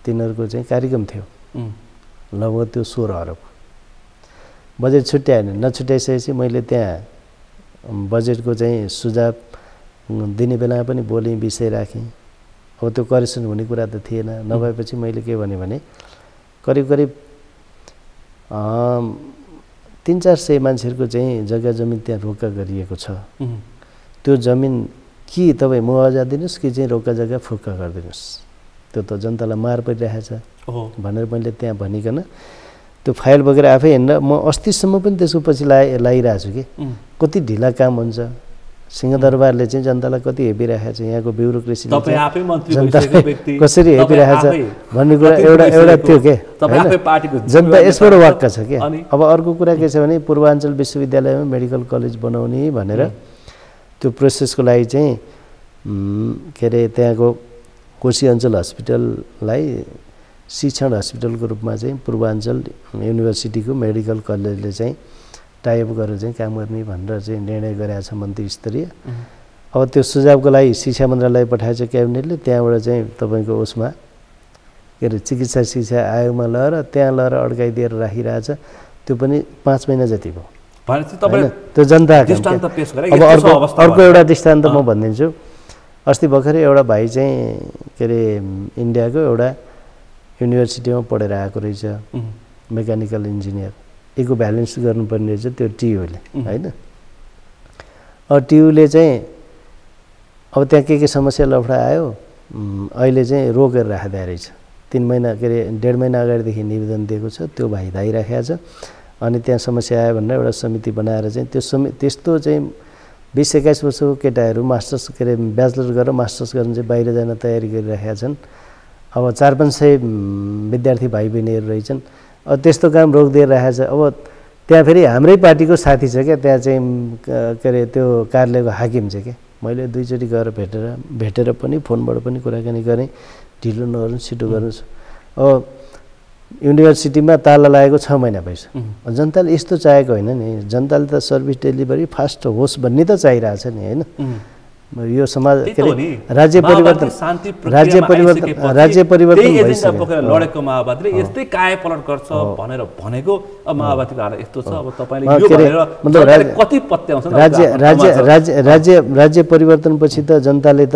तिनीहरूको चाहिँ कार्यक्रम थियो। लगभग त्यो 16 अरब। बजेट छुट्याएन। नछुट्याइसकेपछि मैले त्यहाँ बजेटको चाहिँ सुझाव दिने बेलामा पनि बोलेँ, विषय राखेँ। अब त्यो करेक्सन हुने कुरा त थिएन। नभएपछि मैले के भने करिब 300-400 मान्छेहरूको चाहिँ जग्गा जमिन त्यहाँ रोका गरिएको छ। त्यो जमिन कि तपाईँ मुआवजा दिनुहोस् कि चाहिँ रोका जग्गा फुक्का गरिदिनुहोस्, त्यो त जनतालाई मार परिरहेछ भनेर मैले त्यहाँ भनिकन त्यो फाइल बोकेर आफै हिँडेर म अस्तिसम्म पनि त्यसको पछि लागिरहेको छु कि कति ढिला काम हुन्छ। सिंहदरबारले चाहिँ जनतालाई कति हेपिरहेको छ, यहाँको ब्युरोक्रेसी जनतालाई कसरी हेपिरहेको छ भन्ने कुरा एउटा थियो के जनता यसबाट वाक्क छ क्या। अब अर्को कुरा के छ भने पूर्वाञ्चल विश्वविद्यालयमा मेडिकल कलेज बनाउने भनेर त्यो प्रोसेसको लागि चाहिँ के अरे त्यहाँको कोशी अञ्चल हस्पिटललाई शिक्षण हस्पिटलको रूपमा चाहिँ पूर्वाञ्चल युनिभर्सिटीको मेडिकल कलेजले चाहिँ टाइप गरेर चाहिँ काम गर्ने भनेर चाहिँ निर्णय गरेको छ मन्त्री स्तरीय। अब त्यो सुझावको लागि शिक्षा मन्त्रालय पठाएछ क्याबिनेटले, त्यहाँबाट चाहिँ तपाईँको उसमा के के अरे चिकित्सा शिक्षा आयोगमा लगेर त्यहाँ लगेर अड्काइदिएर राखिरहेछ त्यो पनि 5 महिना जति भयो त्यो जनता अब अर्को एउटा दृष्टान्त म भनिदिन्छु अस्ति भर्खरै एउटा भाइ चाहिँ के अरे इन्डियाको एउटा युनिभर्सिटीमा पढेर आएको रहेछ मेकानिकल इन्जिनियर इक्विभ्यालेन्स गर्नुपर्ने रहेछ त्यो टियुले होइन टियुले चाहिँ अब त्यहाँ के समस्या लफडा आयो अहिले चाहिँ रोकेर राखिदिएको रहेछ 3 महिना के अरे 1.5 महिना अगाडिदेखि निवेदन दिएको छ त्यो भाइ धाइराखेको छ अनि त्यहाँ समस्या आयो भनेर एउटा समिति बनाएर चाहिँ त्यस्तो चाहिँ 20-21 वर्षको केटाहरू मास्टर्स के अरे ब्याचलर गरेर मास्टर्स गर्न चाहिँ बाहिर जान तयारी गरिरहेका छन् अब 400-500 विद्यार्थी भाइ बहिनीहरू रहेछन् अब त्यस्तो काम रोकिदिएर राखेको छ अब त्यहाँ फेरि हाम्रै पार्टीको साथी छ क्या त्यहाँ चाहिँ के अरे त्यो कार्यालयको हाकिम छ क्या मैले 2 चोटि गएर भेटेर पनि फोनबाट पनि कुराकानी गरेँ ढिलो नगर्नु छिटो गर्नुहोस् अब युनिभर्सिटीमा ताला लागेको 6 महिना भइसक्यो जनताले यस्तो चाहेको होइन नि जनताले त सर्भिस डेलिभरी फास्ट होस् भन्ने त चाहिरहेछ नि होइन यो समाज के अरे राज्य परिवर्तन भइसक्यो लडेको माओवादीले यस्तै कायापलट गर्छ भनेर भनेको अब माओवादीको हालत यस्तो छ अब तपाईले यो भनेर कति पत्याउँछ राज्य परिवर्तनपछि त जनताले त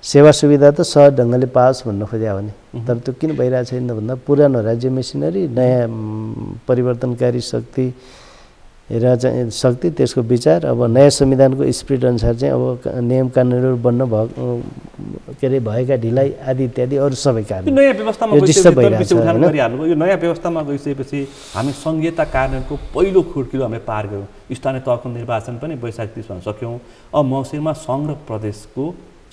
सेवा सुविधा त सहज ढङ्गले पाओस् भन्न खोज्या हो नि तर त्यो किन भइरहेको छैन भन्दा पुरानो राज्य मेसिनरी नयाँ परिवर्तनकारी शक्ति त्यसको विचार अब नयाँ संविधानको स्पिरिट अनुसार चाहिँ अब नियम कानुनहरू बन्न के अरे भएका ढिलाइ आदि इत्यादि अरू सबै कारण नयाँ व्यवस्थामा यो नयाँ व्यवस्थामा गइसकेपछि हामी संहिता कानुनको पहिलो खुड्किलो हामीले पार गयौँ स्थानीय तहको निर्वाचन पनि वैशाख 30 मा सक्यौँ अब मङ्सिरमा सङ्घ र प्रदेशको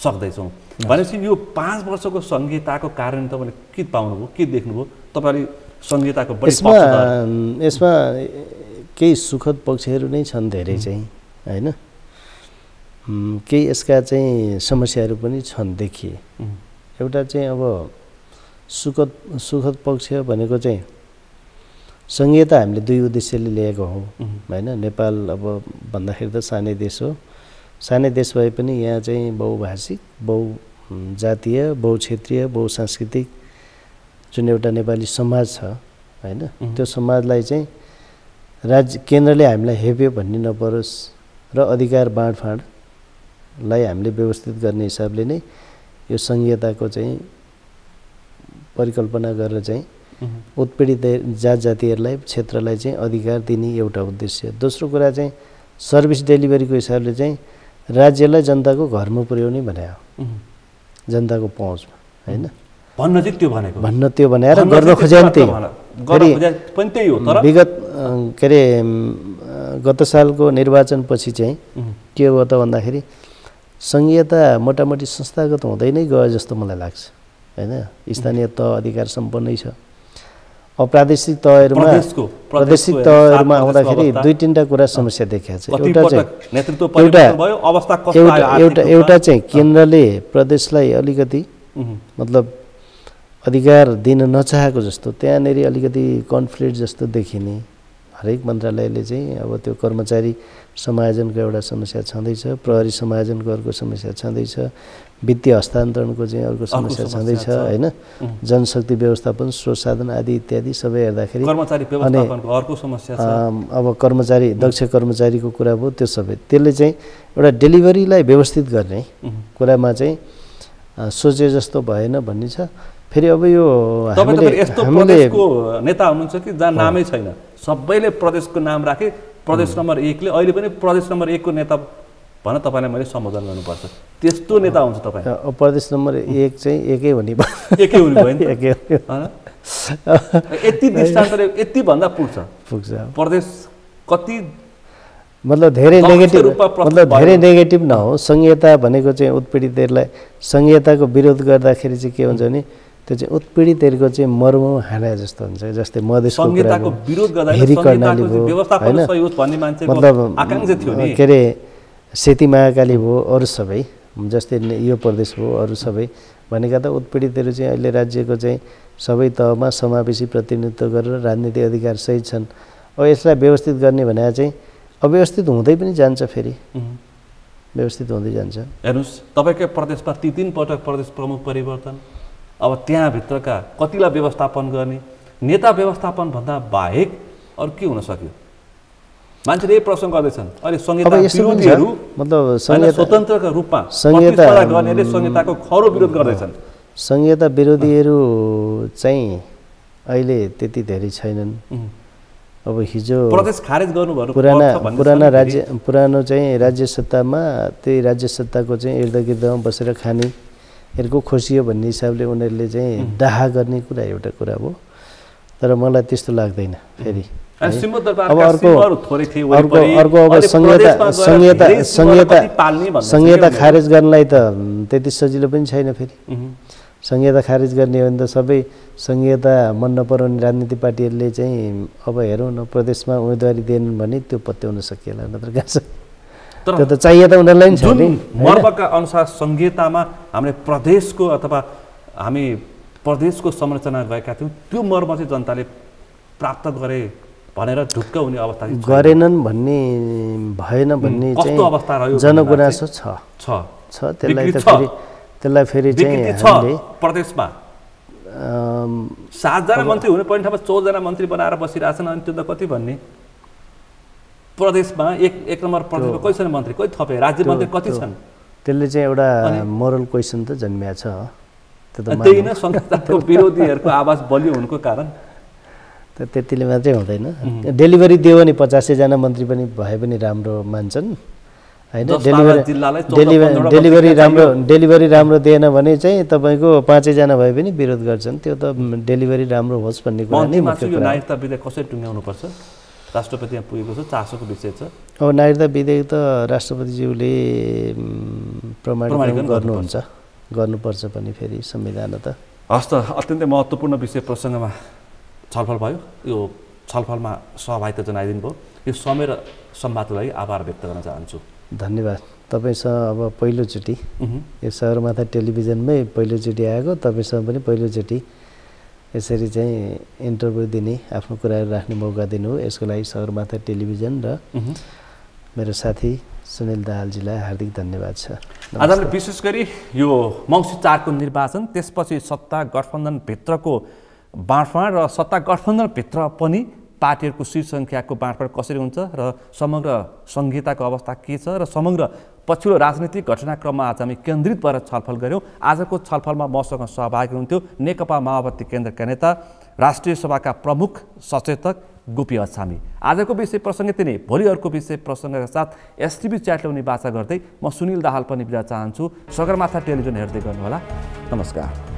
सक्दैछौँ भनेपछि यो 5 वर्षको संहिताको कारण तपाईँले के पाउनुभयो के देख्नुभयो तपाईँले संहिताको यसमा केही सुखद पक्षहरू नै छन् धेरै चाहिँ हैन केही यसका चाहिँ समस्याहरू पनि छन् देखिए एउटा चाहिँ अब सुखद पक्ष भनेको चाहिँ संहिता हामीले 2 उद्देश्यले ल्याएको हो हैन नेपाल अब भन्दाखेरि त सानै देश हो सानै देश भए पनि यहाँ चाहिँ बहुभाषिक बहुजातीय बहुक्षेत्रीय बहुसांस्कृतिक जुन एउटा नेपाली समाज छ हैन त्यो समाजलाई चाहिँ राज्य केन्द्रले हामीलाई हेप्यो भन्ने नपरोस् र अधिकार बाँडफाँडलाई हामीले व्यवस्थित गर्ने हिसाबले नै यो संहिताको चाहिँ परिकल्पना गरेर चाहिँ उत्पीडित जात जातिहरूलाई क्षेत्रलाई चाहिँ अधिकार दिने एउटा उद्देश्य दोस्रो कुरा चाहिँ सर्भिस डेलिभरीको हिसाबले चाहिँ राज्यलाई जनताको घरमा पुर्याउने भने हो जनताको पहुँचमा हैन भन्न त्यो भनेर गर्न खोजेन त्यही विगत के अरे गत सालको निर्वाचनपछि चाहिँ के हो त भन्दाखेरि संघीयता मोटामोटी संस्थागत हुँदै नै गयो जस्तो मलाई लाग्छ हैन स्थानीय तह अधिकार सम्पन्नै छ प्रादेशिक तहहरुमा आउँदाखेरि 2-3टा कुरा समस्या देखिएको छ एउटा चाहिँ नेतृत्व परिवर्तन भयो अवस्था कस्तो आयो एउटा चाहिँ केन्द्रले प्रदेशलाई अलिकति मतलब अधिकार दिन नचाहेको जस्तो त्यहाँनेरि अलिकति कन्फ्लिक्ट जस्तो देखिने हरेक मन्त्रालयले चाहिँ अब त्यो कर्मचारी समायोजनको एउटा समस्या छँदैछ प्रहरी समायोजनको अर्को समस्या छँदैछ वित्तीय हस्तान्तरणको चाहिँ अर्को समस्या छँदैछ हैन जनशक्ति व्यवस्थापन स्रोत साधन आदि इत्यादि सबै हेर्दाखेरि कर्मचारी व्यवस्थापनको अर्को समस्या छ अब कर्मचारी दक्ष कर्मचारीको कुरा भयो त्यो सबै त्यसले चाहिँ एउटा डेलिभरीलाई व्यवस्थित गर्ने कुरामा चाहिँ सोचे जस्तो भएन भन्ने छ फेरि अब यो हामीले यस्तो प्रदेशको नेता हुनुहुन्छ कि जहाँ नामै छैन सबैले प्रदेशको नाम राखे प्रदेश नम्बर 1 ले अहिले पनि प्रदेश नम्बर 1 को नेता भन्न तपाईलाई मैले सम्बोधन गर्नुपर्छ त्यस्तो नेता हुन्छ तपाई प्रदेश नम्बर 1 चाहिँ एकै हुने एकै हुने भयो नि एकै हैन यति दृष्टान्तले यति भन्दा पुग्छ प्रदेश कति मतलब धेरै नेगेटिभ नहो संहिता भनेको चाहिँ उत्पीडितहरूलाई संहिताको विरोध गर्दाखेरि चाहिँ के हुन्छ भने त्यो चाहिँ उत्पीडितहरूको चाहिँ मर्म हाने जस्तो हुन्छ जस्तै मधेसको संहिताको विरोध गर्दा संहिताको व्यवस्थापन सही होस् भन्ने मान्छेको आकांक्षा थियो नि के अरे सेती महाकाली भयो अरु सबै जस्तै यो प्रदेश भयो अरु सबै भनेका त उत्पीडितहरू चाहिँ अहिले राज्यको चाहिँ सबै तहमा समावेशी प्रतिनिधित्व गरेर राजनीतिक अधिकार सहित छन् अब यसलाई व्यवस्थित गर्ने भने चाहिँ अव्यवस्थित हुँदै पनि जान्छ फेरि व्यवस्थित हुँदै जान्छ हेर्नुस् तपाईकै प्रदेशमा 3 पटक प्रदेश प्रमुख परिवर्तन अब त्यहाँभित्रका कतिलाई व्यवस्थापन गर्ने, नेता व्यवस्थापन भन्दा बाहेक अरू के हुन सक्यो? मान्छेले यही प्रश्न गर्दैछन्। अहिले संहिता विरोधीहरू मतलब स्वतन्त्रका रूपमा प्रतिस्पर्धा गर्नेले संहिताको खरो विरोध गर्दैछन्। संहिता विरोधीहरू चाहिँ अहिले त्यति धेरै छैनन्। अब हिजो प्रदेश खारेज गर्नुभयो पुरानो चाहिँ राज्य सत्तामा त्यही राज्य सत्ताको चाहिँ इर्दगिर्दमा बसेर खाने यिनको खोसियो भन्ने हिसाबले उनीहरूले चाहिँ डाहा गर्ने कुरा एउटा कुरा हो। तर मलाई त्यस्तो लाग्दैन। फेरि अब अर्को अब संहिता खारेज गर्नलाई त त्यति सजिलो पनि छैन। फेरि संहिता खारेज गर्ने हो भने त सबै संहिता मन नपराउने राजनीतिक पार्टीहरूले चाहिँ अब हेरौँ न प्रदेशमा उम्मेदवारी दिएनन् भने त्यो पत्याउन सकिएला, नत्र कहाँ त्यो त चाहिए त उनीहरूलाई पनि छ नि। मर्मका अनुसार संहितामा हामीले प्रदेशको अथवा हामी प्रदेशको संरचना गएका थियौँ, त्यो मर्म चाहिँ जनताले प्राप्त गरे भनेर ढुक्क हुने अवस्था गरेनन् भन्ने भएन भन्ने चाहिँ जनगुनासो छ। त्यसलाई फेरि चाहिँ प्रदेशमा 7 जना मन्त्री हुने पर्ने ठाउँमा 14 जना मन्त्री बनाएर बसिरहेछन्। अनि त्यो त कति भन्ने? प्रदेशमा एक नम्बर प्रदेशमा कति छन् मन्त्री, कति थपे राज्य मन्त्री कति छन्? त्यसले चाहिँ एउटा मोरल क्वेसन त जन्मिया छ। त्यही नै संहिताको विरोधीहरूको आवाज बलियो हुनुको कारण त त्यतिले मात्रै हुँदैन। डेलिभरी दियो भने 85 जना मन्त्री पनि भए पनि राम्रो मान्छन् हैन। डेलिभरी राम्रो दिएन भने चाहिँ तपाईँको 5 जना भए पनि विरोध गर्छन्। त्यो त डेलिभरी राम्रो होस् भन्ने कुरा नै मुख्य कुरा। नागरिकता विधेयक कसरी टुङ्ग्याउनु पर्छ? राष्ट्रपति यहाँ पुगेको छ, चासोको विषय छ। अब नागरिकता विधेयक त राष्ट्रपतिज्यूले प्रमाणित गर्नुपर्छ पनि फेरि संविधान त। हस् त, अत्यन्तै महत्त्वपूर्ण विषय प्रसङ्गमा छलफल भयो। यो छलफलमा सहभागिता जनाइदिनु भयो। यो समय र संवादको लागि आभार व्यक्त गर्न चाहन्छु। धन्यवाद। तपाईँसँग अब पहिलोचोटि यो सगरमाथा टेलिभिजनमै पहिलोचोटि आएको, तपाईँसँग पनि पहिलोचोटि यसरी चाहिँ इन्टरभ्यू दिने, आफ्नो कुराहरू राख्ने मौका दिनु हो। यसको लागि सगरमाथा टेलिभिजन र मेरो साथी सुनिल दाहालजीलाई हार्दिक धन्यवाद छ। आज हामीले विशेष गरी यो मङ्सिर 4 को निर्वाचन, त्यसपछि सत्ता गठबन्धनभित्रको बाँडफाँड र सत्ता गठबन्धनभित्र पनि पार्टीहरूको सिट सङ्ख्याको बाँडफाँड कसरी हुन्छ र समग्र संहिताको अवस्था के छ र समग्र पछिल्लो राजनीतिक घटनाक्रममा आज हामी केन्द्रित भएर छलफल गऱ्यौँ। आजको छलफलमा मसँग सहभागी हुनुहुन्थ्यो नेकपा माओवादी केन्द्रका नेता, राष्ट्रिय सभाका प्रमुख सचेतक गोपी अछामी। आजको विषय प्रसङ्ग यति नै। भोलि अर्को विषय प्रसङ्गका साथ एसटिभी च्याटल्याउने बाचा गर्दै म सुनिल दाहाल पनि बिदा चाहन्छु। सगरमाथा टेलिभिजन हेर्दै गर्नुहोला। नमस्कार।